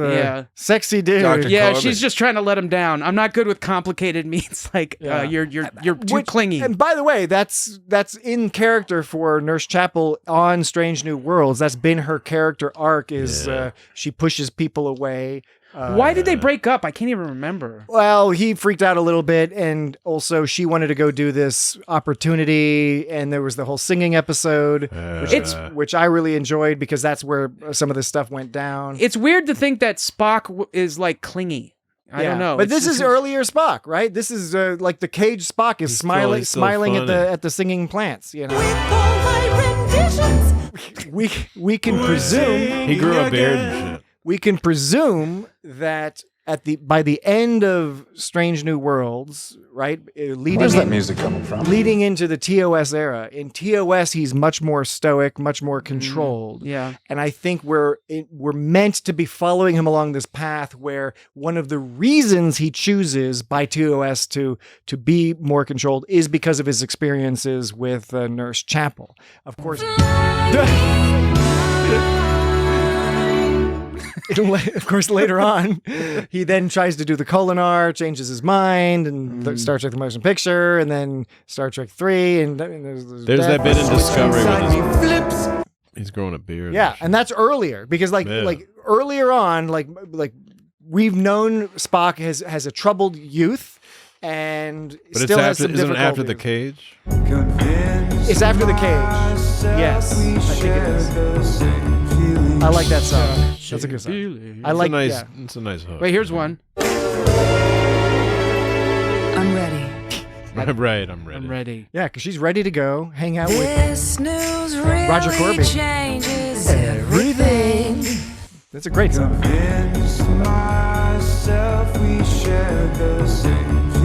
sexy dude. Dr. Yeah, Corbin. she's just trying to let him down. I'm not good with complicated means like you're too clingy. And by the way, that's in character for Nurse Chapel on Strange New Worlds. That's been her character arc. Is she pushes people away. Why did they break up? I can't even remember. Well, he freaked out a little bit, and also she wanted to go do this opportunity, and there was the whole singing episode, which I really enjoyed because that's where some of this stuff went down. It's weird to think that Spock is like clingy. I don't know. But this is earlier Spock, right? This is like the caged Spock is smiling at the singing plants. You know, we can presume he grew a beard and shit. We can presume that by the end of Strange New Worlds, right? Where's that music coming from? Leading into the TOS era. In TOS, he's much more stoic, much more controlled. Yeah. And I think we're meant to be following him along this path where one of the reasons he chooses by TOS to be more controlled is because of his experiences with Nurse Chapel. Of course. Of course, later on, he then tries to do the Kolinar, changes his mind, and Star Trek: The Motion Picture, and then Star Trek 3, and there's that bit in Discovery with his flips. He's growing a beard. Yeah, and that's earlier because like earlier on, like we've known Spock has a troubled youth. And but still it's has some isn't it after difficulties. the cage? It's after the cage. Yes, I think it is. I like that song. That's a good song. I like. It's a nice hook. Wait, here's one. I'm ready. I'm ready. I'm ready. Yeah, because she's ready to go hang out with Roger Corby. Everything. That's a great song.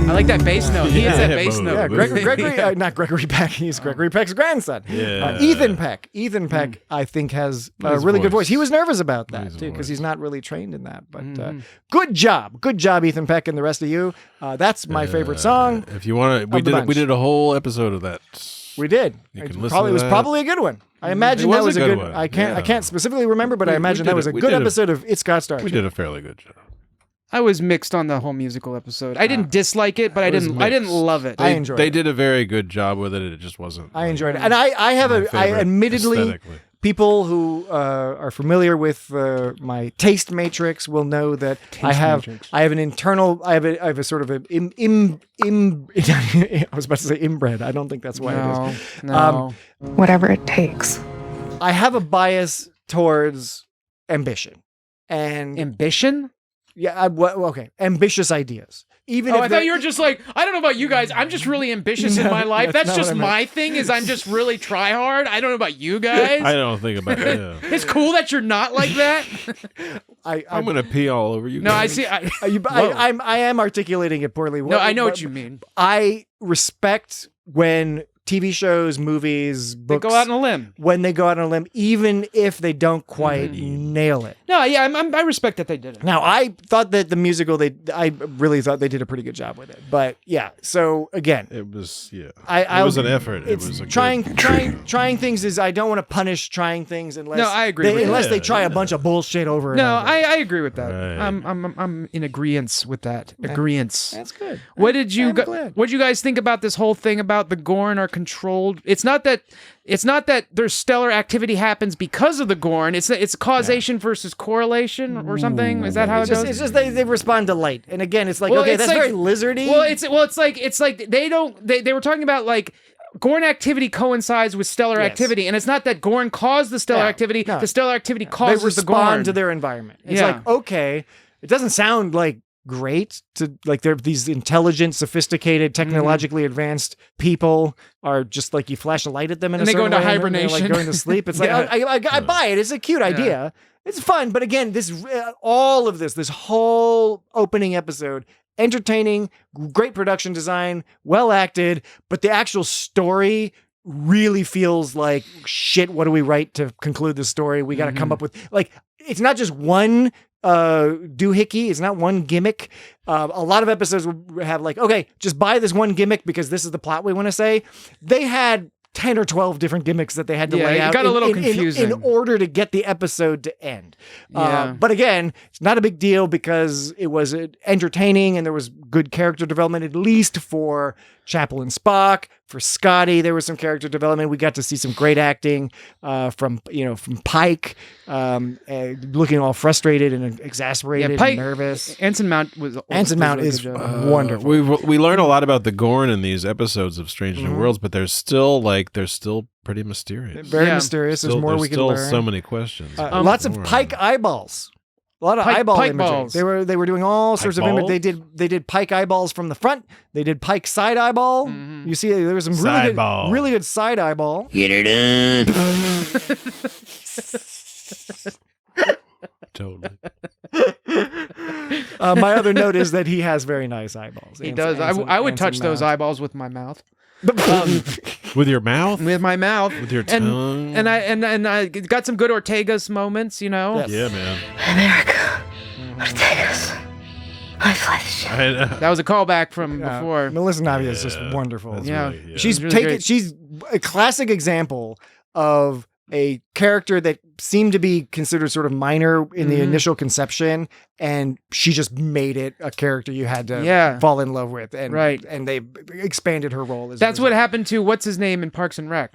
I like that bass note. He hits that bass note. Yeah, Gregory, not Gregory Peck. He's Gregory Peck's grandson. Yeah. Ethan Peck. Ethan Peck, I think, has a really good voice. He was nervous about that, too, because he's not really trained in that. But good job. Good job, Ethan Peck, and the rest of you. That's my favorite song. If you want to, we did a whole episode of that. We did. It was probably a good one. I imagine that was a good one. I can't specifically remember, but I imagine that was a good episode of It's Got Started. We did a fairly good job. I was mixed on the whole musical episode. I didn't dislike it, but I didn't love it. I enjoyed it. They did a very good job with it. It just wasn't. I enjoyed it, and I have admittedly, people who are familiar with my taste matrix will know that I have an internal. I have a sort of I was about to say inbred. I don't think that's why it is. No. Whatever it takes. I have a bias towards ambition and ambition. Yeah, okay. Ambitious ideas. Even if I thought you were just like, I don't know about you guys. I'm just really ambitious in my life. That's just my thing. Is I'm just really try hard. I don't know about you guys. I don't think about it. It's cool that you're not like that. I'm gonna pee all over you. No, guys. I see. I am articulating it poorly. No, I know what you mean. I respect when TV shows, movies, books, they go out on a limb. When they go out on a limb, even if they don't quite nail it. No, yeah, I respect that they did it. Now, I thought that the musical, I really thought they did a pretty good job with it. But yeah, so again, it was it was an effort. It's it was a trying things is I don't want to punish trying things unless I agree unless they try a bunch of bullshit over. No, I agree with that. Right. I'm in agreement with that. Agreeance. That's good. What did you guys think about this whole thing about the Gorn are controlled? It's not that there's stellar activity happens because of the Gorn. It's causation versus correlation or something. Is that how it goes? It's just they respond to light, and again, it's like that's very lizardy. It's like they were talking about like Gorn activity coincides with stellar activity, and it's not that Gorn caused the stellar activity. The stellar activity causes the Gorn. They respond to their environment. It's like, okay, it doesn't sound like great to like they're these intelligent, sophisticated, technologically advanced people are just like you flash a light at them and they go into hibernation, like going to sleep. It's like I buy it. It's a cute idea. It's fun, but again, all of this whole opening episode, entertaining, great production design, well acted, but the actual story really feels like shit. What do we write to conclude the story? We got to come up with like it's not just one doohickey. It's not one gimmick. A lot of episodes will have like, okay, just buy this one gimmick because this is the plot we want to say. They had 10 or 12 different gimmicks that they had to lay out. It got a little confusing. In order to get the episode to end. Yeah. But again, it's not a big deal because it was entertaining and there was good character development, at least for Chapel and Spock. For Scotty, there was some character development. We got to see some great acting from Pike, looking all frustrated and exasperated Pike, and nervous. Anson Mount is wonderful. We learn a lot about the Gorn in these episodes of Strange New Worlds, but they're still pretty mysterious. Very mysterious. There's more we can learn. Still so many questions. Lots of Pike eyeballs. A lot of eyeball Pike imagery. balls. They were doing all sorts of imagery. balls? They did Pike eyeballs from the front. They did Pike side eyeball. Mm-hmm. You see, there was some really good side eyeball. Get her done. Totally. My other note is that he has very nice eyeballs. He does. I would touch those eyeballs with my mouth. With your mouth? With my mouth. With your tongue? And I got some good Ortega's moments, you know? Yes. Yeah, man. America. Ortega's. My flesh. That was a callback from before. Melissa Navia is just wonderful. Yeah. She's really she's a classic example of a character that seemed to be considered sort of minor in the initial conception, and she just made it a character you had to fall in love with, and and they expanded her role. That's what happened to what's his name in Parks and Rec?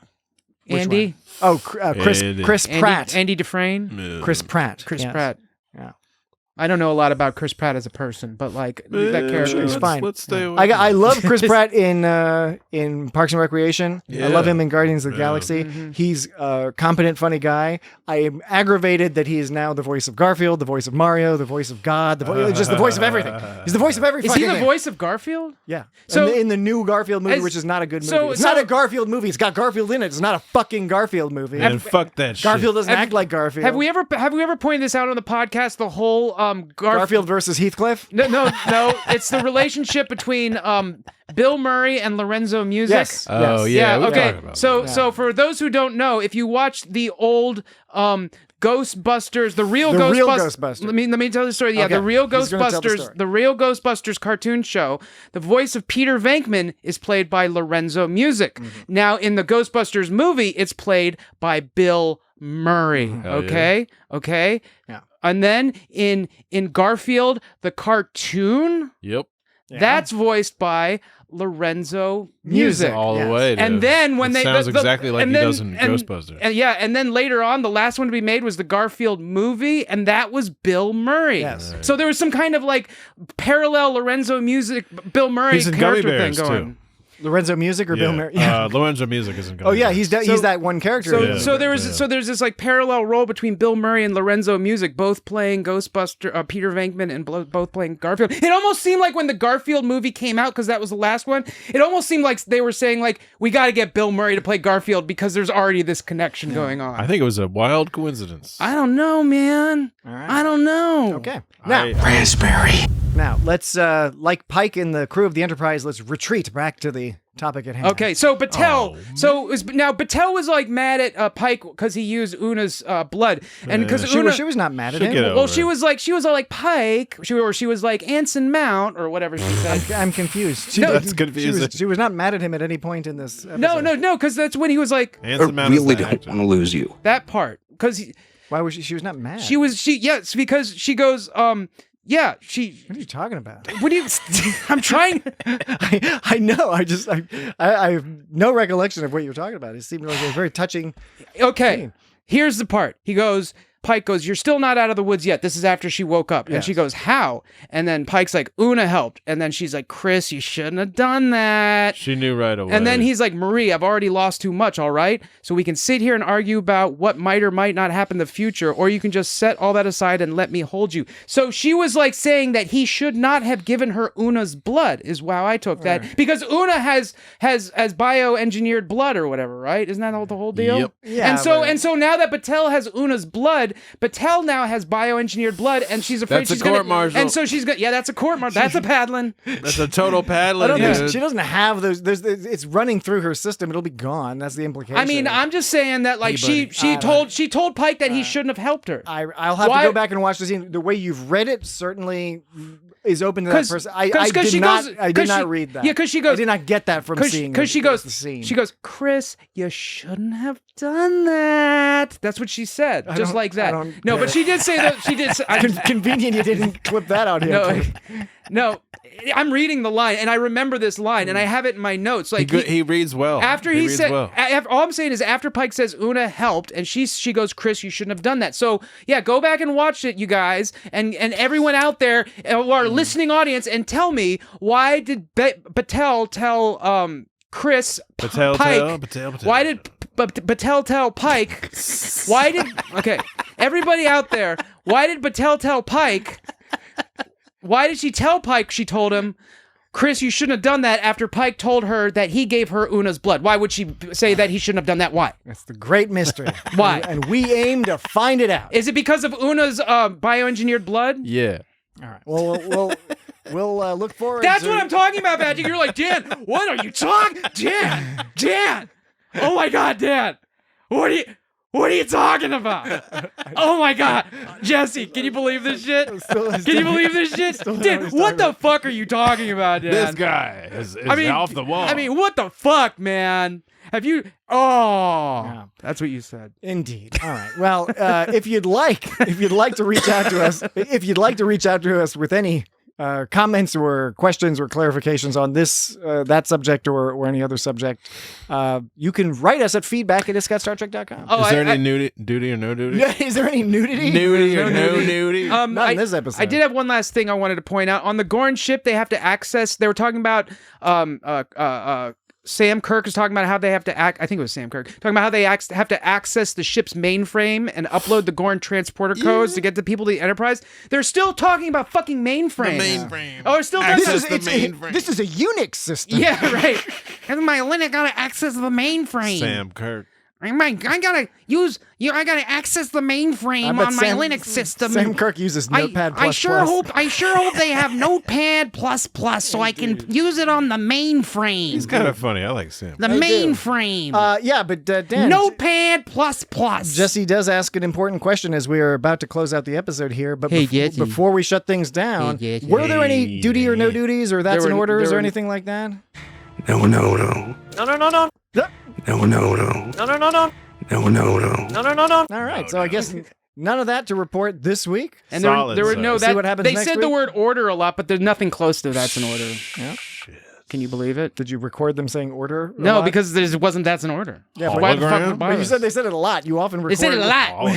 Andy? Oh, Chris Pratt. Andy Dufresne? Chris Pratt. Chris yes. Pratt. Yeah. I don't know a lot about Chris Pratt as a person, but like that character is fine. Let's stay away. I love Chris Pratt in Parks and Recreation. Yeah. I love him in Guardians of the Galaxy. Mm-hmm. He's a competent, funny guy. I am aggravated that he is now the voice of Garfield, the voice of Mario, the voice of God, just the voice of everything. He's the voice of every Is fucking he the thing. voice of Garfield? Yeah. So- in the new Garfield movie, As- which is not a good movie. so- It's so- not a Garfield movie. It's got Garfield in it. It's not a fucking Garfield movie. Man, fuck that shit. Garfield doesn't act like Garfield. Have we ever pointed this out on the podcast? The whole Garfield versus Heathcliff? No. It's the relationship between Bill Murray and Lorenzo Music. Yes. Oh, yeah. we Okay. talked about So for those who don't know, if you watch the old Ghostbusters, the real Ghostbusters. Let me tell the story. Yeah, Okay. the real He's gonna tell the Ghostbusters, story. the real Ghostbusters cartoon show. The voice of Peter Venkman is played by Lorenzo Music. Now in the Ghostbusters movie, it's played by Bill Murray. Okay. Yeah. And then in Garfield, the cartoon, Yep. that's voiced by Lorenzo Music. All the way. And then when it they sounds exactly like and he then- does in Ghostbusters. And then later on, the last one to be made was the Garfield movie, and that was Bill Murray. Yes. So there was some kind of like parallel Lorenzo Music, Bill Murray He's in Gummy character thing Bears, going. too. Lorenzo Music or Bill Murray? Yeah. Lorenzo Music isn't going. Oh yeah, he's that one character. So there's this like parallel role between Bill Murray and Lorenzo Music, both playing Ghostbuster, Peter Venkman, and both playing Garfield. It almost seemed like when the Garfield movie came out, because that was the last one, it almost seemed like they were saying like, we got to get Bill Murray to play Garfield because there's already this connection going on. I think it was a wild coincidence. I don't know, man. right. I don't know. Okay. Now, Raspberry. Now let's like Pike and the crew of the Enterprise. Let's retreat back to the topic at hand. Okay, so Battelle, Battelle was like mad at Pike because he used Una's blood, and because she was not mad at him. Well, she was all like Pike, she was like Anson Mount or whatever she said. I'm confused. That's confusing. She was not mad at him at any point in this episode. No, because that's when he was like, I really don't want to lose you. that part, because Why was she? She was not mad. yes, because she goes, yeah, she. What are you talking about? What do you? I'm trying. I know. I have no recollection of what you were talking about. It seemed like a very touching. Okay, scene. here's the part. Pike goes, "You're still not out of the woods yet." This is after she woke up. And Yes. she goes, "How?" And then Pike's like, "Una helped." And then she's like, "Chris, you shouldn't have done that." She knew right away. And then he's like, "Marie, I've already lost too much, all right? So we can sit here and argue about what might or might not happen in the future, or you can just set all that aside and let me hold you." So she was like saying that he should not have given her Una's blood, is how I took that. Because Una has bioengineered blood or whatever, right? Isn't that the whole deal? Yep. Yeah, And so now that Battelle has Una's blood, Battelle now has bioengineered blood, and she's afraid That's a she's going to... court-martial. And so she's going to... Yeah, that's a court-martial. That's a paddling. That's a total I paddling. don't think dude. she doesn't have those. It's running through her system. It'll be gone. That's the implication. I mean, I'm just saying that, like, Hey, buddy. she told Pike that he shouldn't have helped her. I'll have to go back and watch the scene. The way you've read it certainly is open to that person. I did not read that. Yeah, because she goes... I did not get that from seeing Because she goes, the scene. she goes, Chris, you shouldn't have done that. That's what she said, just like that. No, but she did say that. She did. Convenient you didn't clip that out here. No, I'm reading the line, and I remember this line, and I have it in my notes. Like he reads well. After he said, all I'm saying is after Pike says Una helped, and she goes, Chris, you shouldn't have done that. So yeah, go back and watch it, you guys, and everyone out there, our listening audience, and tell me, why did Battelle tell Chris Pike? Why did Battelle tell Pike? Okay, everybody out there, why did Battelle tell Pike? Why did she tell Pike? She told him, Chris, you shouldn't have done that after Pike told her that he gave her Una's blood. Why would she say that he shouldn't have done that? Why? That's the great mystery. Why? And we aim to find it out. Is it because of Una's bioengineered blood? Yeah. All right. Well, we'll look forward. That's what I'm talking about, Patrick. You're like, Dan, what are you talking? Dan. Oh my God, Dan. What are you talking about? Oh my God. Jesse, can you believe this shit? Can you believe this shit? Dan, what the fuck are you talking about, Dan? This guy is off the wall. I mean, what the fuck, man? Have you... Oh, yeah. That's what you said. Indeed. All right. Well, if you'd like to reach out to us with any comments or questions or clarifications on this, that subject or any other subject, you can write us at feedback@itscottstartrek.com. Is there any duty or no duty? Is there any nudity? Nudity or no nudity? Not in this episode. I did have one last thing I wanted to point out. On the Gorn ship, they have to access... They were talking about... Sam Kirk is talking about how they have to I think it was Sam Kirk talking about how they have to access the ship's mainframe and upload the Gorn transporter codes to get the people to the Enterprise. They're still talking about fucking mainframe. The mainframe. Oh, they're still talking about the mainframe. This is a Unix system. Yeah, right. And my Linux gotta access the mainframe. Sam Kirk. I gotta access the mainframe on my Linux system. Sam Kirk uses Notepad++. I sure hope they have Notepad++ so I can use it on the mainframe. He's kind of funny. I like Sam. The mainframe. Yeah, but Dan. Notepad++. Jesse does ask an important question as we are about to close out the episode here. But before we shut things down, were there any duty or no duties or that's in orders or anything like that? No. No. All right, so I guess none of that to report this week. And there were no... See what happens they next said week? the word order a lot, but there's nothing close to that's an order. Yeah. Can you believe it? Did you record them saying order? No, because there wasn't that's an order. Yeah, so why the fuck would but you said they said it a lot. You often record. They said it a lot.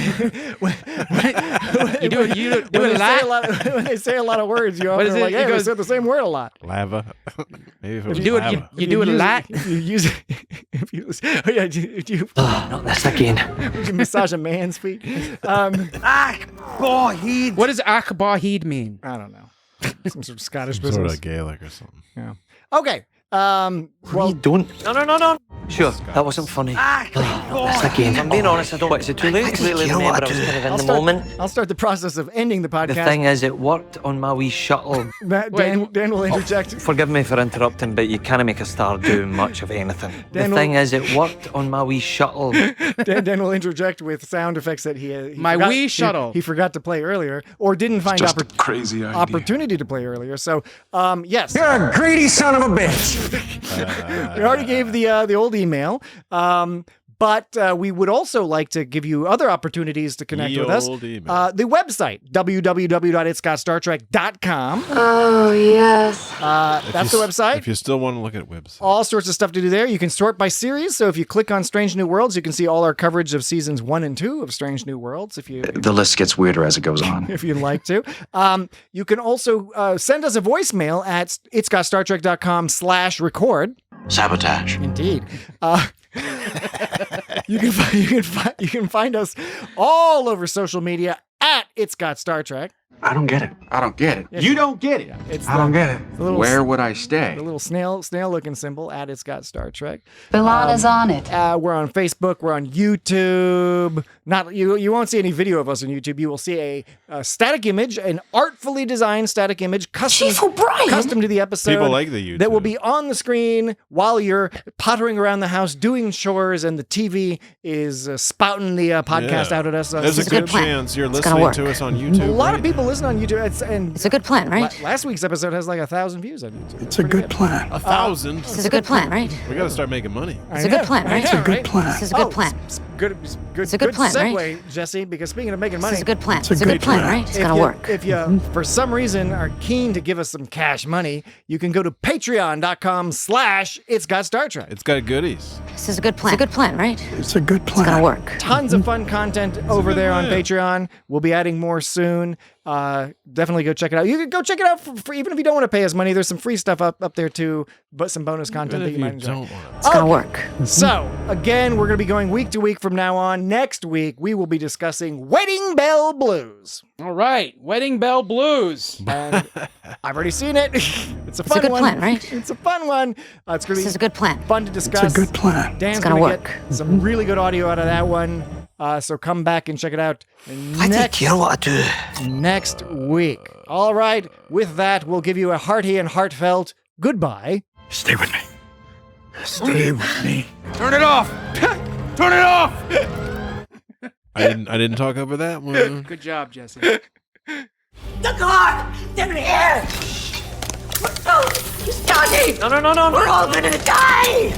You do it a lot. When they say a lot of words, you often are like, hey, they said the same word a lot. Lava. Maybe if it was you do lava. it. You do it a lot. If you use it. Not this again. Would you massage a man's feet? Akbahid. What does Akbahid mean? I don't know. Some sort of Scottish Sort business. of Gaelic or something. Yeah. Okay. Well, don't. No. Sure, that wasn't funny. Not this again. If I'm being honest, I don't want it too late. I completely remember I was kind of in the moment. I'll start the process of ending the podcast. The thing is, it worked on my wee shuttle. Dan will interject. Forgive me for interrupting, but you can't make a star do much of anything. The thing is, it worked on my wee shuttle. Dan will interject with sound effects that he wee shuttle. He forgot to play earlier, or didn't find crazy idea. opportunity to play earlier. So, yes. You're a greedy son of a bitch. We already gave the old email. But we would also like to give you other opportunities to connect with us. The website, www.itscottstartrek.com. Oh, yes. That's the website. If you still want to look at websites. All sorts of stuff to do there. You can sort by series. So if you click on Strange New Worlds, you can see all our coverage of seasons 1 and 2 of Strange New Worlds. The list gets weirder as it goes on. If you'd like to. You can also send us a voicemail at itscottstartrek.com/record. Sabotage. Indeed. You can find us all over social media at It's Got Star Trek. I don't get it. I don't get it. Yeah, You don't get it. It's I don't get it. the little Where would I stay? The little snail-looking symbol at It's Got Star Trek. Bilana's on it. We're on Facebook. We're on YouTube. Not you won't see any video of us on YouTube. You will see a static image, an artfully designed static image, custom to the episode. People like the YouTube. That will be on the screen while you're pottering around the house doing chores, and the TV is spouting the podcast out at us. There's a good chance you're listening to us on YouTube. A lot of people listen on YouTube. It's a good plan, right? Last week's episode has like 1,000 views on YouTube. It's a good plan. 1,000? This is a good plan, right? We got to start making money. It's a good plan, right? It's a good plan. This is a good plan. Good It's a good plan, segue, right? Jesse, because speaking of making money. This is a good plan. It's a good plan, right? It's If gonna you- work. If you, for some reason, are keen to give us some cash money, you can go to patreon.com/It's Got Star Trek. It's got goodies. This is a good plan. It's a good plan, right? It's a good plan. It's gonna work. Tons of fun content over there on Patreon. We'll be adding more soon. Definitely go check it out. You can go check it out for even if you don't want to pay us money. There's some free stuff up there too, but some bonus content that you might enjoy. It's gonna work. So, again, we're going to be going week to week from now on. Next week, we will be discussing Wedding Bell Blues. All right, Wedding Bell Blues. And I've already seen it. It's a fun It's a good one. plan, right? It's a fun one. It's going to be This is a good plan. fun to discuss. It's a good plan. Dan's It's gonna gonna work. get some really good audio out of that one. So come back and check it out I take care what I do. next week. All right. With that, we'll give you a hearty and heartfelt goodbye. Stay with me. Stay with me. Turn it off! Turn it off! I didn't talk over that one. Good job, Jesse. The car! They're here! No! Johnny! No. We're all gonna die!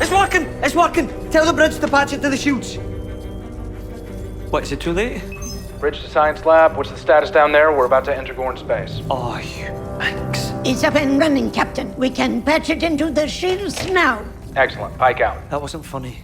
It's working! It's working! Tell the bridge to patch it to the chutes. What, is it too late? Bridge to Science Lab. What's the status down there? We're about to enter Gorn space. Oh, you minx. It's up and running, Captain. We can patch it into the shields now. Excellent. Pike out. That wasn't funny.